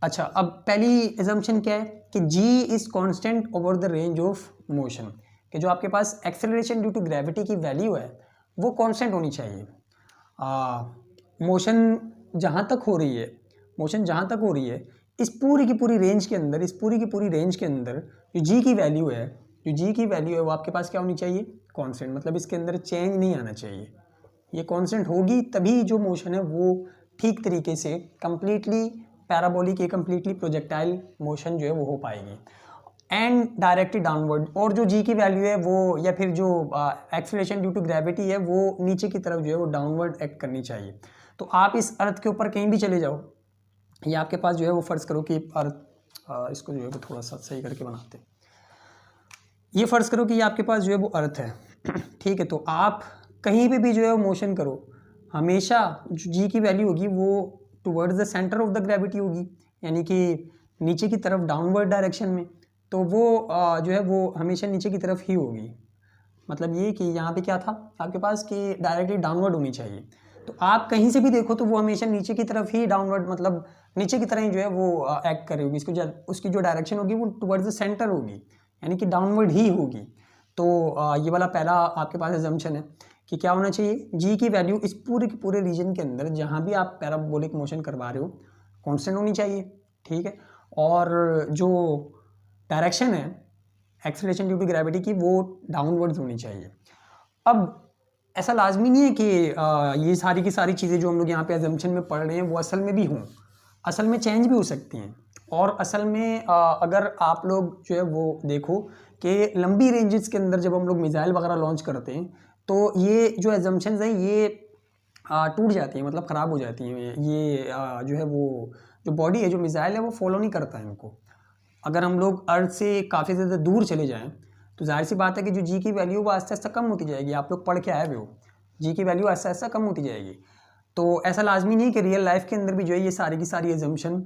अच्छा, अब पहली एजम्पशन क्या है कि G is constant over the range of motion, कि जो आपके पास एक्सेलरेशन ड्यू टू ग्रेविटी की वैल्यू है वो कांस्टेंट होनी चाहिए। मोशन जहाँ तक हो रही है इस पूरी की पूरी रेंज के अंदर जो G की वैल्यू है वो आपके पास क्या होनी चाहिए? कांस्टेंट। मतलब इसके अंदर चेंज नहीं आना चाहिए, ये कांस्टेंट होगी तभी जो मोशन है वो ठीक तरीके से कंप्लीटली पैराबोलिक या कंप्लीटली प्रोजेक्टाइल मोशन जो है वो हो पाएगी एंड डायरेक्टली डाउनवर्ड। और जो G की वैल्यू है वो, या फिर जो एक्सेलरेशन ड्यू टू ग्रेविटी है वो नीचे की तरफ जो है वो डाउनवर्ड एक्ट करनी चाहिए। तो आप इस अर्थ के ऊपर कहीं भी चले जाओ, ये आपके पास जो है वो फ़र्ज़ करो कि अर्थ, इसको जो है वो थोड़ा सा सही करके बनाते हैं। ये फ़र्ज़ करो कि ये आपके पास जो है वो अर्थ है, ठीक है। तो आप कहीं पे भी जो है वो मोशन करो, हमेशा जो G की वैल्यू होगी वो towards the centre of the gravity होगी, यानी कि नीचे की तरफ डाउनवर्ड डायरेक्शन में। तो वो जो है वो हमेशा नीचे की तरफ ही होगी। मतलब ये कि यहाँ पे क्या था आपके पास कि डायरेक्टली डाउनवर्ड होनी चाहिए। तो आप कहीं से भी देखो तो वो हमेशा नीचे की तरफ ही डाउनवर्ड, मतलब नीचे की तरह ही जो है वो एक्ट कर रही होगी। उसकी जो डायरेक्शन होगी वो टुवर्ड्स द सेंटर होगी, यानी कि डाउनवर्ड ही होगी। तो ये वाला पहला आपके पास एजम्पशन है कि क्या होना चाहिए, जी की वैल्यू इस पूरे के पूरे रीजन के अंदर जहाँ भी आप पैराबोलिक मोशन करवा रहे हो कांस्टेंट होनी चाहिए, ठीक है। और जो डायरेक्शन है एक्सेलरेशन ड्यू टू ग्रेविटी की वो डाउनवर्ड्स होनी चाहिए। अब ऐसा लाजमी नहीं है कि ये सारी की सारी चीज़ें जो हम लोग यहाँ पे एजम्पशन में पढ़ रहे हैं वो असल में भी हों, असल में चेंज भी हो सकती हैं। और असल में अगर आप लोग जो है वो देखो कि लंबी रेंजेस के अंदर जब हम लोग मिसाइल वगैरह लॉन्च करते हैं तो ये जो एजम्पशंस हैं ये टूट जाती हैं, मतलब ख़राब हो जाती हैं। ये जो है वो जो बॉडी है, जो मिसाइल है, वो फॉलो नहीं करता है इनको। अगर हम लोग अर्थ से काफ़ी ज़्यादा दूर चले जाएं तो जाहिर सी बात है कि जो जी की वैल्यू वो आस्ते आस्ते कम होती जाएगी। आप लोग पढ़ के आए हुए हो, जी की वैल्यू आस्ते आस्ते कम होती जाएगी। तो ऐसा लाजमी नहीं कि रियल लाइफ के अंदर भी जो है ये सारी की सारी एजम्पशन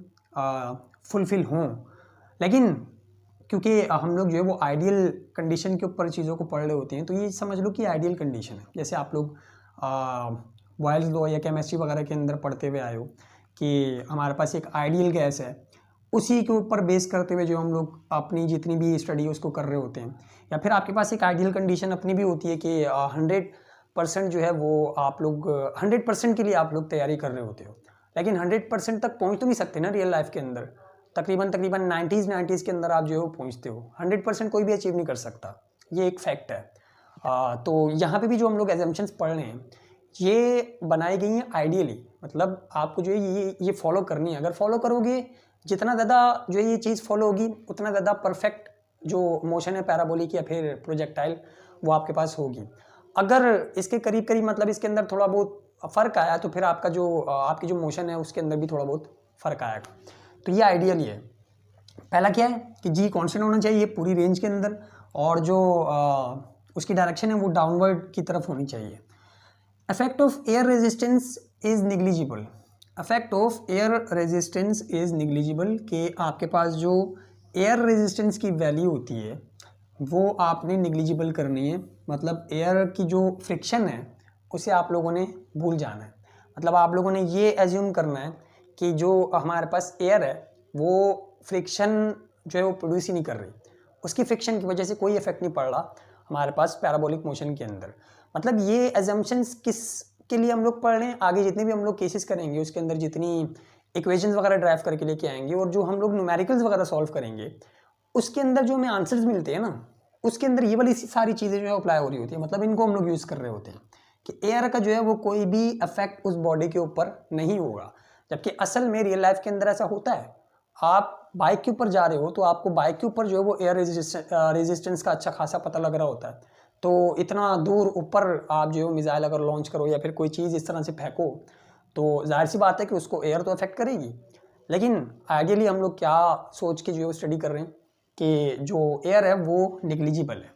फुलफिल हों, लेकिन क्योंकि हम लोग जो है वो आइडियल कंडीशन के ऊपर चीज़ों को पढ़ रहे होते हैं, तो ये समझ लो कि आइडियल कंडीशन है। जैसे आप लोग बॉयल्स लॉ या केमिस्ट्री वगैरह के अंदर पढ़ते हुए आए हो कि हमारे पास एक आइडियल गैस है, उसी के ऊपर बेस करते हुए जो हम लोग अपनी जितनी भी स्टडी उसको कर रहे होते हैं। या फिर आपके पास एक आइडियल कंडीशन अपनी भी होती है कि 100% जो है वो आप लोग 100% के लिए आप लोग तैयारी कर रहे होते हो, लेकिन 100% तक पहुंच तो नहीं सकते ना रियल लाइफ के अंदर। तकरीबन 90s के अंदर आप जो है वो पहुँचते हो, 100% कोई भी अचीव नहीं कर सकता, ये एक फैक्ट है। तो यहाँ पे भी जो हम लोग एजम्पशंस पढ़ रहे हैं ये बनाई गई हैं आइडियली, मतलब आपको जो है ये फॉलो करनी है। अगर फॉलो करोगे, जितना ज़्यादा जो है ये चीज़ फॉलो होगी, उतना ज़्यादा परफेक्ट जो मोशन है पैराबोलिक या फिर प्रोजेक्टाइल वो आपके पास होगी। अगर इसके करीब करीब मतलब इसके अंदर थोड़ा बहुत फ़र्क आया तो फिर आपका जो आपकी जो मोशन है उसके अंदर भी थोड़ा बहुत फ़र्क आएगा। तो ये आइडियली है। पहला क्या है कि जी कांस्टेंट होना चाहिए पूरी रेंज के अंदर, और जो उसकी डायरेक्शन है वो डाउनवर्ड की तरफ होनी चाहिए। Effect of air resistance is negligible. Effect of air resistance is negligible कि आपके पास जो एयर रेजिस्टेंस की वैल्यू होती है वो आपने निग्लिजिबल करनी है। मतलब एयर की जो फ्रिक्शन है उसे आप लोगों ने भूल जाना है। मतलब आप लोगों ने ये एज्यूम करना है कि जो हमारे पास एयर है वो फ्रिक्शन जो है वो प्रोड्यूस ही नहीं कर रही, उसकी फ्रिक्शन की वजह से कोई इफेक्ट नहीं पड़ रहा हमारे पास पैराबोलिक मोशन के अंदर। मतलब ये एजम्पशंस किस के लिए हम लोग पढ़ रहे हैं, आगे जितने भी हम लोग केसेस करेंगे उसके अंदर जितनी इक्वेशंस वगैरह ड्राइव करके लेके आएंगे और जो हम लोग न्यूमेरिकल्स वगैरह सॉल्व करेंगे उसके अंदर जो हमें आंसर्स मिलते हैं ना, उसके अंदर ये वाली सारी चीज़ें जो है अप्लाई हो रही होती है। मतलब इनको हम लोग यूज़ कर रहे होते हैं कि एयर का जो है वो कोई भी इफेक्ट उस बॉडी के ऊपर नहीं होगा, जबकि असल में रियल लाइफ के अंदर ऐसा होता है। आप बाइक के ऊपर जा रहे हो तो आपको बाइक के ऊपर जो है वो एयर रेजिस्टेंस का अच्छा खासा पता लग रहा होता है। तो इतना दूर ऊपर आप जो है मिसाइल अगर लॉन्च करो या फिर कोई चीज़ इस तरह से फेंको तो जाहिर सी बात है कि उसको एयर तो अफेक्ट करेगी। लेकिन आइडियली हम लोग क्या सोच के जो है स्टडी कर रहे हैं कि जो एयर है वो निग्लिजिबल है।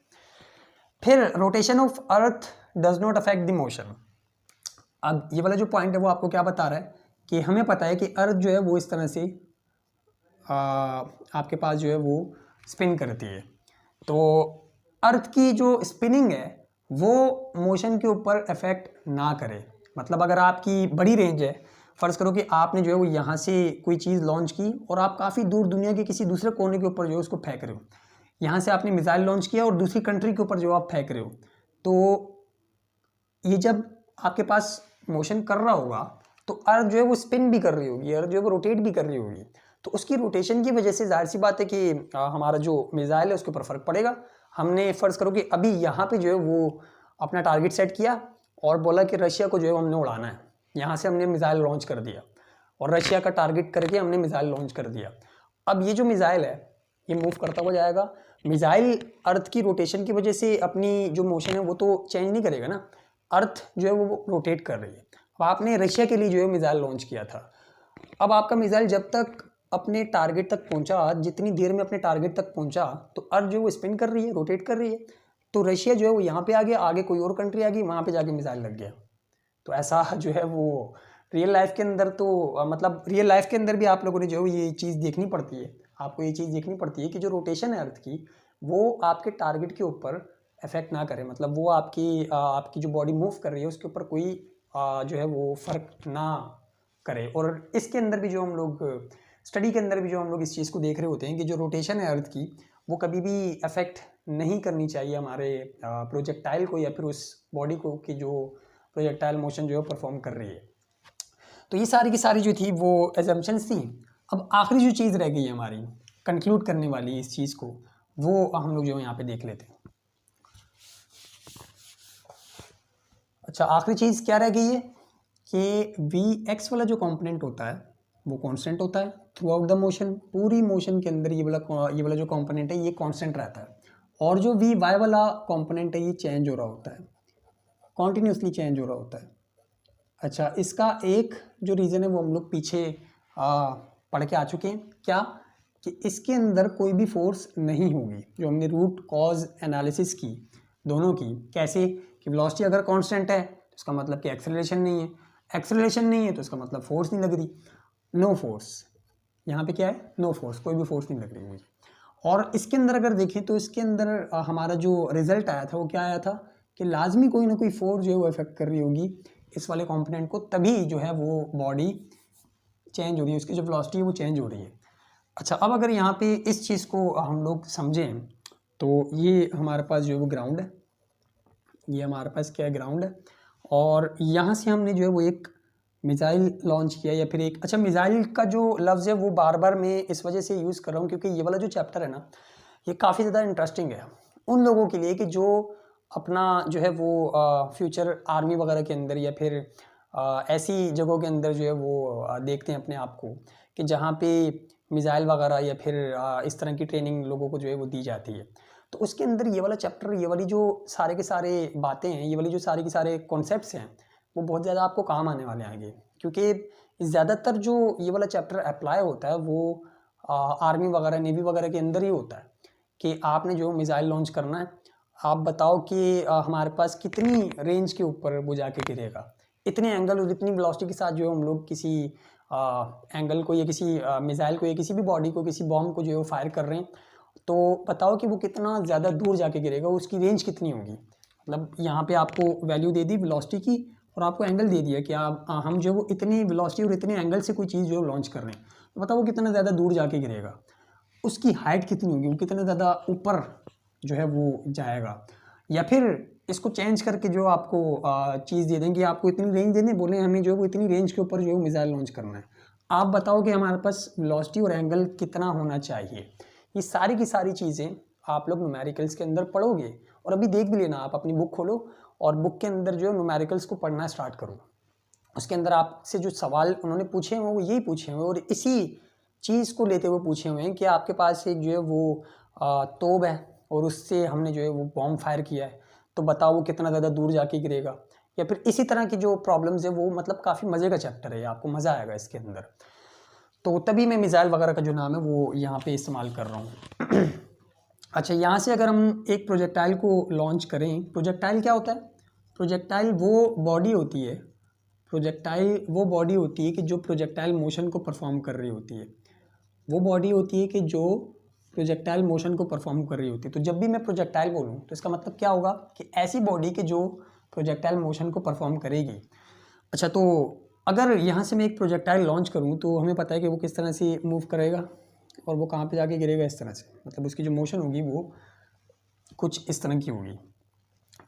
फिर rotation of earth does not affect the motion. अब ये वाला जो पॉइंट है वो आपको क्या बता रहा है कि हमें पता है कि अर्थ जो है वो इस तरह से आपके पास जो है वो स्पिन करती है। तो अर्थ की जो स्पिनिंग है वो मोशन के ऊपर इफेक्ट ना करे। मतलब अगर आपकी बड़ी रेंज है, फ़र्ज़ करो कि आपने जो है वो यहाँ से कोई चीज़ लॉन्च की और आप काफ़ी दूर दुनिया के किसी दूसरे कोने के ऊपर जो है उसको फेंक रहे हो। यहाँ से आपने मिसाइल लॉन्च किया और दूसरी कंट्री के ऊपर जो आप फेंक रहे हो, तो ये जब आपके पास मोशन कर रहा होगा तो अर्थ जो है वो स्पिन भी कर रही होगी, अर्थ जो है वो रोटेट भी कर रही होगी। तो उसकी रोटेशन की वजह से जाहिर सी बात है कि हमारा जो मिसाइल है उसके ऊपर फ़र्क पड़ेगा। हमने फ़र्ज़ करो कि अभी यहाँ पे जो है वो अपना टारगेट सेट किया और बोला कि रशिया को जो है हमने उड़ाना है। यहाँ से हमने मिसाइल लॉन्च कर दिया और रशिया का टारगेट करके हमने मिसाइल लॉन्च कर दिया। अब ये जो मिसाइल है ये मूव करता हुआ जाएगा। मिसाइल अर्थ की रोटेशन की वजह से अपनी जो मोशन है वो तो चेंज नहीं करेगा ना, अर्थ जो है वो रोटेट कर रही है। अब आपने रशिया के लिए जो है मिसाइल लॉन्च किया था। अब आपका मिसाइल जब तक अपने टारगेट तक पहुंचा, जितनी देर में अपने टारगेट तक पहुंचा, तो अर्थ जो है वो स्पिन कर रही है, रोटेट कर रही है। तो रशिया जो है वो यहाँ पे आ गया, आगे कोई और कंट्री आ गई, वहाँ पे जाके मिसाइल लग गया। तो ऐसा जो है वो रियल लाइफ के अंदर तो मतलब रियल लाइफ के अंदर भी आप लोगों ने जो ये चीज़ देखनी पड़ती है, आपको ये चीज़ देखनी पड़ती है कि जो रोटेशन है अर्थ की वो आपके टारगेट के ऊपर इफेक्ट ना करे। मतलब वो आपकी जो बॉडी मूव कर रही है उसके ऊपर कोई जो है वो फ़र्क ना करे। और इसके अंदर भी जो हम लोग स्टडी के अंदर भी जो हम लोग इस चीज़ को देख रहे होते हैं कि जो रोटेशन है अर्थ की वो कभी भी अफेक्ट नहीं करनी चाहिए हमारे प्रोजेक्टाइल को या फिर उस बॉडी को कि जो प्रोजेक्टाइल मोशन जो है परफॉर्म कर रही है। तो ये सारी की सारी जो थी वो एजम्पशंस थी। अब आखिरी जो चीज़ रह गई है हमारी कंक्लूड करने वाली इस चीज़ को, वो हम लोग जो यहाँ पे देख लेते हैं। अच्छा, आखिरी चीज़ क्या रह गई है कि Vx वाला जो कंपोनेंट होता है वो कांस्टेंट होता है थ्रू आउट द मोशन। पूरी मोशन के अंदर ये वाला जो कंपोनेंट है ये कांस्टेंट रहता है, और जो Vy वाला कंपोनेंट है ये चेंज हो रहा होता है, कॉन्टीन्यूसली चेंज हो रहा होता है। अच्छा, इसका एक जो रीज़न है वो हम लोग पीछे पढ़ के आ चुके हैं, क्या कि इसके अंदर कोई भी फोर्स नहीं होगी। जो हमने रूट कॉज एनालिसिस की दोनों की, कैसे कि वेलोसिटी अगर कांस्टेंट है तो इसका मतलब कि एक्सेलरेशन नहीं है, एक्सेलरेशन नहीं है तो इसका मतलब फोर्स नहीं लग रही, नो फोर्स। यहाँ पे क्या है, नो फोर्स, कोई भी फोर्स नहीं लग रही मुझे। और इसके अंदर अगर देखें तो इसके अंदर हमारा जो रिजल्ट आया था वो क्या आया था कि लाजमी कोई ना कोई फोर्स जो है वो इफेक्ट कर रही होगी इस वाले कंपोनेंट को, तभी जो है वो बॉडी चेंज हो रही है, उसकी जो वेलोसिटी है वो चेंज हो रही है। अच्छा, अब अगर यहाँ पे इस चीज़ को हम लोग समझें तो ये हमारे पास जो है वो ग्राउंड है, ये हमारे पास क्या है, ग्राउंड है। और यहाँ से हमने जो है वो एक मिसाइल लॉन्च किया या फिर एक, अच्छा मिसाइल का जो लफ्ज़ है वो बार बार मैं इस वजह से यूज़ कर रहा हूँ क्योंकि ये वाला जो चैप्टर है ना ये काफ़ी ज़्यादा इंटरेस्टिंग है उन लोगों के लिए कि जो अपना जो है वो फ्यूचर आर्मी वगैरह के अंदर या फिर ऐसी जगहों के अंदर जो है वो देखते हैं अपने आप को कि जहाँ पे मिसाइल वगैरह या फिर इस तरह की ट्रेनिंग लोगों को जो है वो दी जाती है। तो उसके अंदर ये वाला चैप्टर, ये वाली जो सारे के सारे बातें हैं, ये वाली जो सारे के सारे कॉन्सेप्ट्स हैं वो बहुत ज़्यादा आपको काम आने वाले आएंगे, क्योंकि ज़्यादातर जो ये वाला चैप्टर अप्लाई होता है वो आर्मी वगैरह नेवी वगैरह के अंदर ही होता है कि आपने जो मिसाइल लॉन्च करना है, आप बताओ कि हमारे पास कितनी रेंज के ऊपर वो जाके गिरेगा, इतने एंगल और इतनी वेलोसिटी के साथ जो हम लोग किसी एंगल को या किसी मिसाइल को या किसी भी बॉडी को, किसी बॉम्ब को जो है वो फायर कर रहे हैं, तो बताओ कि वो कितना ज़्यादा दूर जाके गिरेगा, उसकी रेंज कितनी होगी। मतलब यहाँ पे आपको वैल्यू दे दी वेलोसिटी की और आपको एंगल दे दिया कि आप हम जो वो इतनी वेलोसिटी और इतने एंगल से कोई चीज़ जो है लॉन्च कर रहे हैं, तो बताओ वो कितना ज़्यादा दूर जाके गिरेगा, उसकी हाइट कितनी होगी, वो कितना ज़्यादा ऊपर जो है वो जाएगा। या फिर इसको चेंज करके जो आपको चीज़ दे देंगे, आपको इतनी रेंज देने बोले, हमें जो है वो इतनी रेंज के ऊपर जो है मिसाइल लॉन्च करना है, आप बताओ कि हमारे पास वेलोसिटी और एंगल कितना होना चाहिए। ये सारी की सारी चीज़ें आप लोग न्यूमेरिकल्स के अंदर पढ़ोगे, और अभी देख भी लेना, आप अपनी बुक खोलो और बुक के अंदर जो है न्यूमेरिकल्स को पढ़ना स्टार्ट करो। उसके अंदर आपसे जो सवाल उन्होंने पूछे हैं वो यही पूछे हुए और इसी चीज़ को लेते हुए पूछे हुए हैं कि आपके पास एक जो है वो तोप है और उससे हमने जो है वो बॉम्ब फायर किया है, तो बताओ वो कितना ज़्यादा दूर जाके गिरेगा। या फिर इसी तरह की जो प्रॉब्लम्स है वो, मतलब काफ़ी मज़े का चैप्टर है, आपको मज़ा आएगा इसके अंदर। तो तभी मैं मिसाइल वगैरह का जो नाम है वो यहाँ पे इस्तेमाल कर रहा हूँ। अच्छा, यहाँ से अगर हम एक प्रोजेक्टाइल को लॉन्च करें, प्रोजेक्टाइल क्या होता है, प्रोजेक्टाइल वो बॉडी होती है, प्रोजेक्टाइल वो बॉडी होती है कि जो प्रोजेक्टाइल मोशन को परफॉर्म कर रही होती है, वो बॉडी होती है कि जो प्रोजेक्टाइल मोशन को परफॉर्म कर रही होती है। तो जब भी मैं प्रोजेक्टाइल बोलूँ तो इसका मतलब क्या होगा कि ऐसी बॉडी के जो प्रोजेक्टाइल मोशन को परफॉर्म करेगी। अच्छा, तो अगर यहाँ से मैं एक प्रोजेक्टाइल लॉन्च करूँ तो हमें पता है कि वो किस तरह से मूव करेगा और वो कहाँ पे जाके गिरेगा, इस तरह से, मतलब उसकी जो मोशन होगी वो कुछ इस तरह की होगी,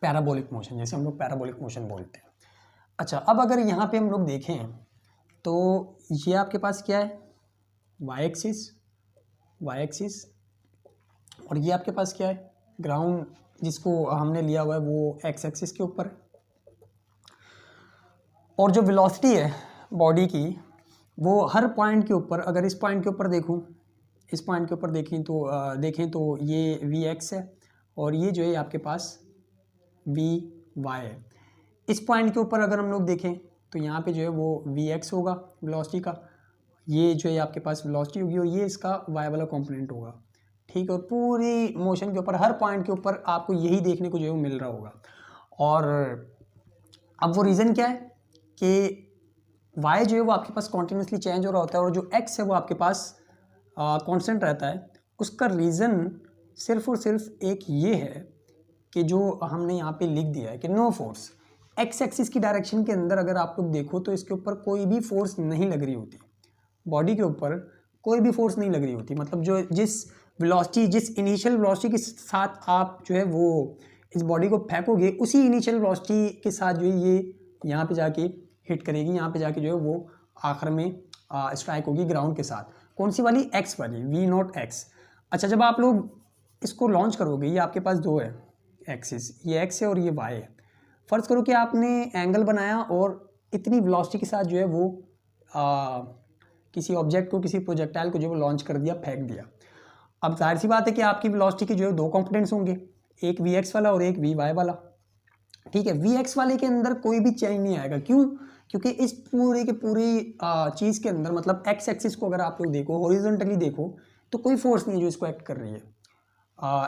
पैराबोलिक मोशन, जैसे हम लोग पैराबोलिक मोशन बोलते हैं। अच्छा, अब अगर यहाँ पे हम लोग देखें तो ये आपके पास क्या है, वाई एक्सिस, और ये आपके पास क्या है, ग्राउंड, जिसको हमने लिया हुआ है वो एक्स एक्सिस के ऊपर। और जो वेलोसिटी है बॉडी की वो हर पॉइंट के ऊपर, अगर इस पॉइंट के ऊपर देखूं, इस पॉइंट के ऊपर देखें तो ये वी एक्स है और ये जो है आपके पास वी वाई है। इस पॉइंट के ऊपर अगर हम लोग देखें तो यहाँ पे जो है वो वी एक्स होगा वेलोसिटी का, ये जो है आपके पास वेलोसिटी होगी और ये इसका वाई वाला कंपोनेंट होगा, ठीक है। और पूरी मोशन के ऊपर हर पॉइंट के ऊपर आपको यही देखने को जो है वो मिल रहा होगा। और अब वो रीज़न क्या है कि वाई जो है वो आपके पास कॉन्टीन्यूसली चेंज हो रहा होता है और जो एक्स है वो आपके पास कांस्टेंट रहता है। उसका रीज़न सिर्फ और सिर्फ एक ये है कि जो हमने यहाँ पे लिख दिया है कि नो फोर्स, एक्स एक्सिस की डायरेक्शन के अंदर अगर आप लोग देखो तो इसके ऊपर कोई भी फोर्स नहीं लग रही होती, बॉडी के ऊपर कोई भी फोर्स नहीं लग रही होती। मतलब जो जिस वेलोसिटी, जिस इनिशियल वेलोसिटी के साथ आप जो है वो इस बॉडी को फेंकोगे, उसी इनिशियल वेलोसिटी के साथ जो है ये यहाँ पे जाके हिट करेगी, यहाँ पे जाके जो है वो आखिर में स्ट्राइक होगी ग्राउंड के साथ। कौन सी वाली? एक्स वाली, v0 x। अच्छा, जब आप लोग इसको लॉन्च करोगे, ये आपके पास दो है एक्सिस, ये एक्स है और ये वाई है। फ़र्ज़ करो कि आपने एंगल बनाया और इतनी वेलोसिटी के साथ जो है वो किसी ऑब्जेक्ट को, किसी प्रोजेक्टाइल को जो है वो लॉन्च कर दिया, फेंक दिया। अब जाहिर सी बात है कि आपकी वेलोसिटी के जो है दो कंपोनेंट्स होंगे, एक vx वाला और एक vy वाला। ठीक है, vx वाले के अंदर कोई भी चेंज नहीं आएगा। क्यों? क्योंकि इस पूरे के पूरी चीज़ के अंदर, मतलब एक्स एक्सिस को अगर आप लोग देखो, हॉरिजॉन्टली देखो, तो कोई फोर्स नहीं है जो इसको एक्ट कर रही है।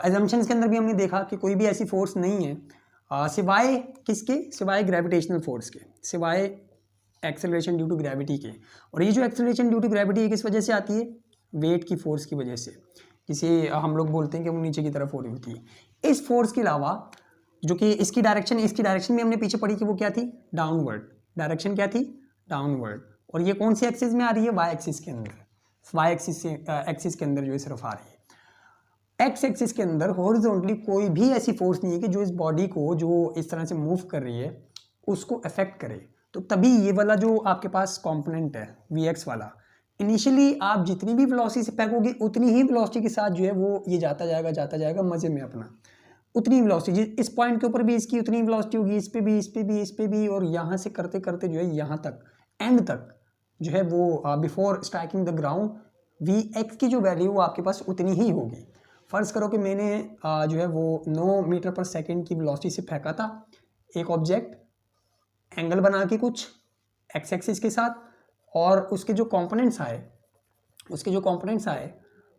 एजम्पशंस के अंदर भी हमने देखा कि कोई भी ऐसी फोर्स नहीं है सिवाय किसके? सिवाय ग्रेविटेशनल फोर्स के, सिवाय एक्सेलरेशन ड्यू टू ग्रेविटी के। और ये जो एक्सेलरेशन ड्यू टू ग्रेविटी किस वजह से आती है? वेट की फोर्स की वजह से, जिसे हम लोग बोलते हैं कि वो नीचे की तरफ हो रही होती है। इस फोर्स के अलावा जो कि इसकी डायरेक्शन में हमने पीछे पढ़ी कि वो क्या थी? डाउनवर्ड। डायरेक्शन क्या थी? डाउनवर्ड। और ये कौन सी एक्सिस में आ रही है? वाई एक्सिस के अंदर। वाई एक्सिस के अंदर जो है सिर्फ आ रही है। एक्स एक्सिस के अंदर हॉरिजॉन्टली कोई भी ऐसी फोर्स नहीं है कि जो इस बॉडी को जो इस तरह से मूव कर रही है उसको अफेक्ट करे। तो तभी ये वाला जो आपके पास कंपोनेंट है vx वाला, इनिशियली आप जितनी भी वेलोसिटी से फेंकोगे उतनी ही वेलोसिटी के साथ जो है वो ये जाता जाएगा मज़े में अपना, उतनी वेलोसिटी। इस पॉइंट के ऊपर भी इसकी उतनी वेलोसिटी होगी, इस पे भी, इस पे भी, इस पे भी, और यहाँ से करते करते जो है यहाँ तक, एंड तक जो है वो before striking the ground vx की जो वैल्यू वो आपके पास उतनी ही होगी। फ़र्ज़ करो कि मैंने जो है वो 9 मीटर पर सेकेंड की वेलोसिटी से फेंका था एक ऑब्जेक्ट, एंगल बना के कुछ एक्स एक्सिस के साथ, और उसके जो कंपोनेंट्स आए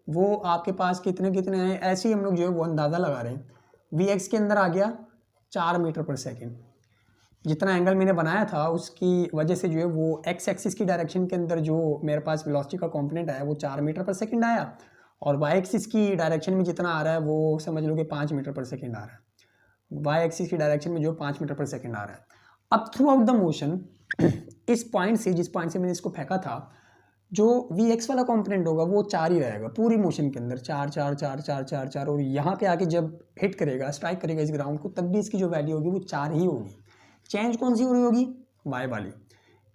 वो आपके पास कितने आए, ऐसे ही हम लोग जो है वो अंदाज़ा लगा रहे हैं। vx के अंदर आ गया 4 मीटर पर सेकेंड। जितना एंगल मैंने बनाया था उसकी वजह से जो है वो एक्स एक्सिस की डायरेक्शन के अंदर जो मेरे पास वेलोसिटी का कंपोनेंट आया वो 4 मीटर पर सेकेंड आया, और वाई एक्सिस की डायरेक्शन में जितना आ रहा है वो समझ लो कि 5 मीटर पर सेकेंड आ रहा है। वाई एक्सिस की डायरेक्शन में जो 5 मीटर पर सेकेंड आ रहा है। अब थ्रू आउट द मोशन इस पॉइंट से, जिस पॉइंट से मैंने इसको फेंका था, जो vx वाला कंपोनेंट होगा वो 4 ही रहेगा पूरी मोशन के अंदर, 4 4 4 4 4 4। और यहाँ पे आके जब हिट करेगा, स्ट्राइक करेगा इस ग्राउंड को, तब भी इसकी जो वैल्यू होगी वो 4 ही होगी। चेंज कौन सी हो रही होगी? y वाली।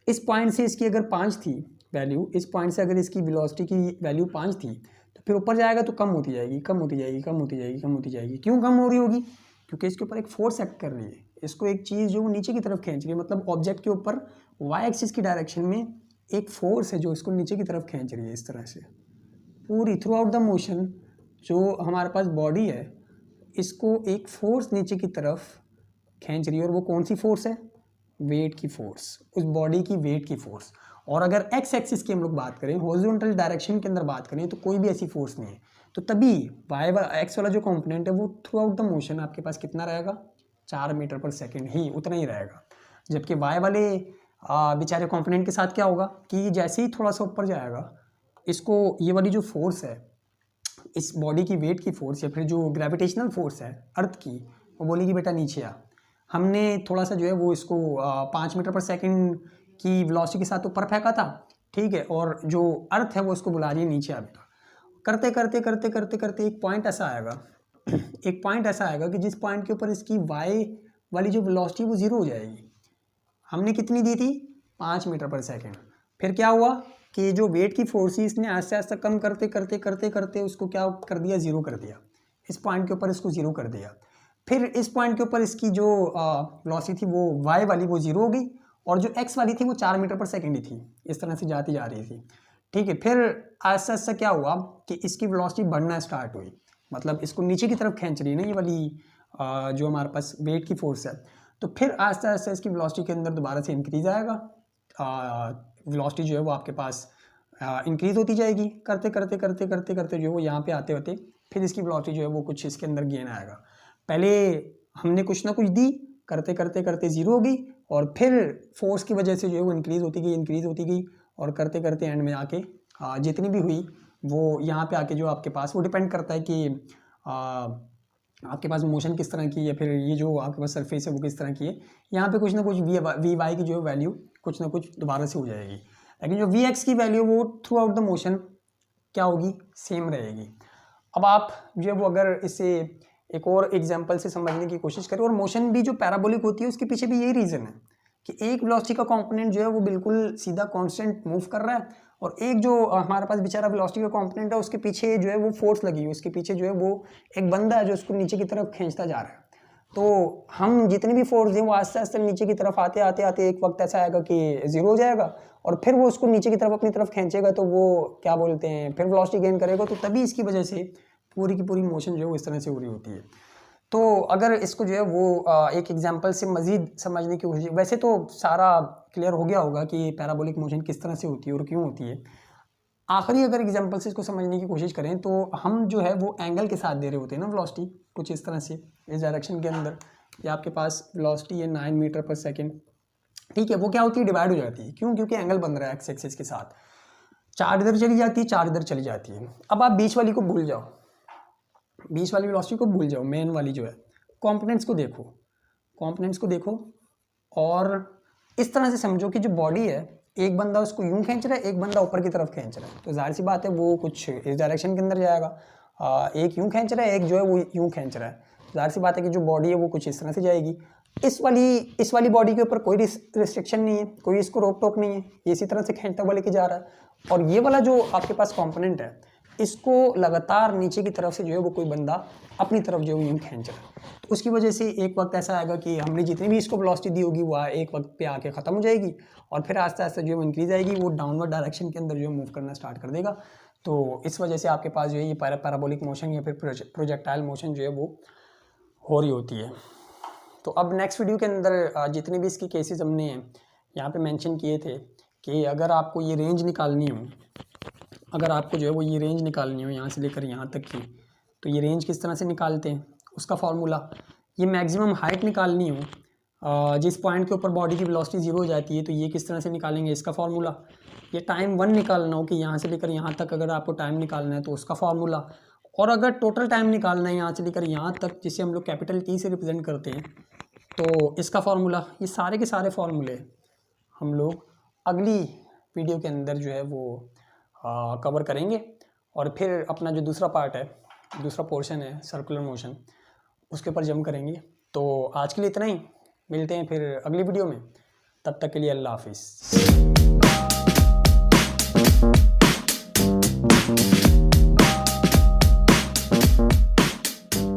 इस पॉइंट से इसकी अगर 5 थी वैल्यू, इस पॉइंट से अगर इसकी वेलोसिटी की वैल्यू 5 थी, तो फिर ऊपर जाएगा तो कम होती जाएगी, कम होती जाएगी, कम होती जाएगी, कम होती जाएगी। क्यों कम हो रही होगी? क्योंकि इसके ऊपर एक फोर्स एक्ट कर रही है, इसको एक चीज़ जो वो नीचे की तरफ खींच रही है। मतलब ऑब्जेक्ट के ऊपर वाई एक्सिस की डायरेक्शन में एक फोर्स है जो इसको नीचे की तरफ खींच रही है। इस तरह से पूरी थ्रू आउट द मोशन जो हमारे पास बॉडी है, इसको एक फोर्स नीचे की तरफ खींच रही है। और वो कौन सी फोर्स है? वेट की फोर्स, उस बॉडी की वेट की फोर्स। और अगर एक्स एक्सिस की हम लोग बात करें, हॉरिजॉन्टल डायरेक्शन के अंदर बात करें, तो कोई भी ऐसी फोर्स नहीं है। तो तभी वाई एक्स वाला जो कंपोनेंट है वो थ्रू आउट द मोशन आपके पास कितना रहेगा? 4 मीटर पर सेकेंड ही, उतना ही रहेगा। जबकि वाई वाले बेचारे कंपोनेंट के साथ क्या होगा कि जैसे ही थोड़ा सा ऊपर जाएगा, इसको ये वाली जो फोर्स है, इस बॉडी की वेट की फोर्स या फिर जो ग्रेविटेशनल फोर्स है अर्थ की, वो बोलेगी बेटा नीचे आ। हमने थोड़ा सा जो है वो इसको 5 मीटर पर सेकेंड की वेलोसिटी के साथ ऊपर फेंका था, ठीक है, और जो अर्थ है वो उसको बुला रही है नीचे आ बेटा। करते करते करते करते करते एक पॉइंट ऐसा आएगा कि जिस पॉइंट के ऊपर इसकी वाई वाली जो वेलोसिटी वो 0 हो जाएगी। हमने कितनी दी थी? 5 मीटर पर सेकेंड। फिर क्या हुआ कि जो वेट की फोर्स है इसने आस्ते आस्ते कम करते करते करते करते उसको क्या कर दिया? 0 कर दिया। इस पॉइंट के ऊपर इसको 0 कर दिया। फिर इस पॉइंट के ऊपर इसकी जो वेलोसिटी थी वो वाई वाली वो 0 हो गई, और जो एक्स वाली थी वो 4 मीटर पर सेकेंड ही थी, इस तरह से जाती जा रही थी, ठीक है। फिर आस्ते आस्ते क्या हुआ कि इसकी वेलोसिटी बढ़ना स्टार्ट हुई, मतलब इसको नीचे की तरफ खींच रही है ना ये वाली जो हमारे पास वेट की फोर्स है। तो फिर आस्ते आस्ते इसकी वेलोसिटी के अंदर दोबारा से इंक्रीज आएगा, वेलोसिटी जो है वो आपके पास इंक्रीज होती जाएगी, करते करते करते करते करते जो है वो यहाँ पे आते होते फिर इसकी वेलोसिटी जो है वो कुछ इसके अंदर गेन आएगा। पहले हमने कुछ ना कुछ दी, करते करते करते 0 हो गई, और फिर फोर्स की वजह से जो है वो इंक्रीज होती गई, और करते करते एंड में आके जितनी भी हुई वो यहाँ पे आके जो आपके पास, वो डिपेंड करता है कि आपके पास मोशन किस तरह की है, फिर ये जो आपके पास सरफेस है वो किस तरह की है, यहाँ पे कुछ ना कुछ वी वाई की जो वैल्यू कुछ ना कुछ दोबारा से हो जाएगी। लेकिन जो वी एक्स की वैल्यू वो थ्रू आउट द मोशन क्या होगी, सेम रहेगी। अब आप जो है वो अगर इसे एक और एग्जांपल से समझने की कोशिश करें, और मोशन भी जो पैराबोलिक होती है उसके पीछे भी यही रीज़न है कि एक वेलोसिटी का कंपोनेंट जो है वो बिल्कुल सीधा कांस्टेंट मूव कर रहा है, और एक जो हमारे पास बेचारा वेलोसिटी का कंपोनेंट है उसके पीछे जो है वो फोर्स लगी है, उसके पीछे जो है वो एक बंदा है जो उसको नीचे की तरफ खींचता जा रहा है। तो हम जितनी भी फोर्स हैं वो आस्ते आस्ते नीचे की तरफ आते आते आते एक वक्त ऐसा आएगा कि जीरो हो जाएगा, और फिर वो उसको नीचे की तरफ अपनी तरफ खींचेगा, तो वो क्या बोलते हैं फिर वेलोसिटी गेन करेगा। तो तभी इसकी वजह से पूरी की पूरी मोशन जो है वो इस तरह से हो रही होती है। तो अगर इसको जो है वो एक एग्जांपल से मज़ीद समझने की कोशिश, वैसे तो सारा क्लियर हो गया होगा कि पैराबोलिक मोशन किस तरह से होती है और क्यों होती है। आखिरी अगर एग्जांपल से इसको समझने की कोशिश करें तो हम जो है वो एंगल के साथ दे रहे होते हैं ना वेलोसिटी, कुछ इस तरह से इस डायरेक्शन के अंदर। ये आपके पास वेलोसिटी है 9 मीटर पर सेकेंड, ठीक है। वो क्या होती है, डिवाइड हो जाती है। क्यों? क्योंकि एंगल बन रहा है एक्स एक्सिस के साथ। चार इधर चली जाती है, चार इधर चली जाती है। अब आप बीच वाली को भूल जाओ, बीच वाली वेलोसिटी को भूल जाओ, मेन वाली जो है कंपोनेंट्स को देखो, कंपोनेंट्स को देखो, और इस तरह से समझो कि जो बॉडी है एक बंदा उसको यूं खींच रहा है, एक बंदा ऊपर की तरफ खींच रहा है। तो जाहिर सी बात है वो कुछ इस डायरेक्शन के अंदर जाएगा, एक यूं खींच रहा है, एक जो है वो यूं खींच रहा है। जाहिर सी बात है कि जो बॉडी है वो कुछ इस तरह से जाएगी। इस वाली बॉडी के ऊपर कोई रिस्ट्रिक्शन नहीं है, कोई इसको रोक टोक नहीं है, ये इसी तरह से खींचता हुआ लेके जा रहा है। और ये वाला जो आपके पास कंपोनेंट है इसको लगातार नीचे की तरफ से जो है वो कोई बंदा अपनी तरफ जो है यूं खींच रहा है। तो उसकी वजह से एक वक्त ऐसा आएगा कि हमने जितनी भी इसको वेलोसिटी दी होगी वो एक वक्त पे आके ख़त्म हो जाएगी, और फिर आस्ते आस्ते जो है वो इंक्रीज आएगी, वो डाउनवर्ड डायरेक्शन के अंदर जो है मूव करना स्टार्ट कर देगा। तो इस वजह से आपके पास जो है ये पैराबोलिक मोशन या फिर प्रोजेक्टाइल मोशन जो है वो हो रही होती है। तो अब नेक्स्ट वीडियो के अंदर जितने भी इसके केसेस हमने यहाँ पे मेंशन किए थे कि अगर आपको ये रेंज निकालनी हो, अगर आपको जो है वो ये रेंज निकालनी हो यहाँ से लेकर यहाँ तक की, तो ये रेंज किस तरह से निकालते हैं उसका फार्मूला, ये मैक्सिमम हाइट निकालनी हो जिस पॉइंट के ऊपर बॉडी की वेलोसिटी जीरो हो जाती है तो ये किस तरह से निकालेंगे इसका फार्मूला, ये टाइम 1 निकालना हो कि यहाँ से लेकर यहाँ तक अगर आपको टाइम निकालना है तो उसका फार्मूला, और अगर टोटल टाइम निकालना है यहाँ से लेकर यहाँ तक जिसे हम लोग कैपिटल T से रिप्रेजेंट करते हैं तो इसका फार्मूला, ये सारे के सारे फार्मूले हम लोग अगली वीडियो के अंदर जो है वो कवर करेंगे। और फिर अपना जो दूसरा पार्ट है, दूसरा पोर्शन है सर्कुलर मोशन, उसके ऊपर जंप करेंगे। तो आज के लिए इतना ही, मिलते हैं फिर अगली वीडियो में, तब तक के लिए अल्लाह हाफिज़।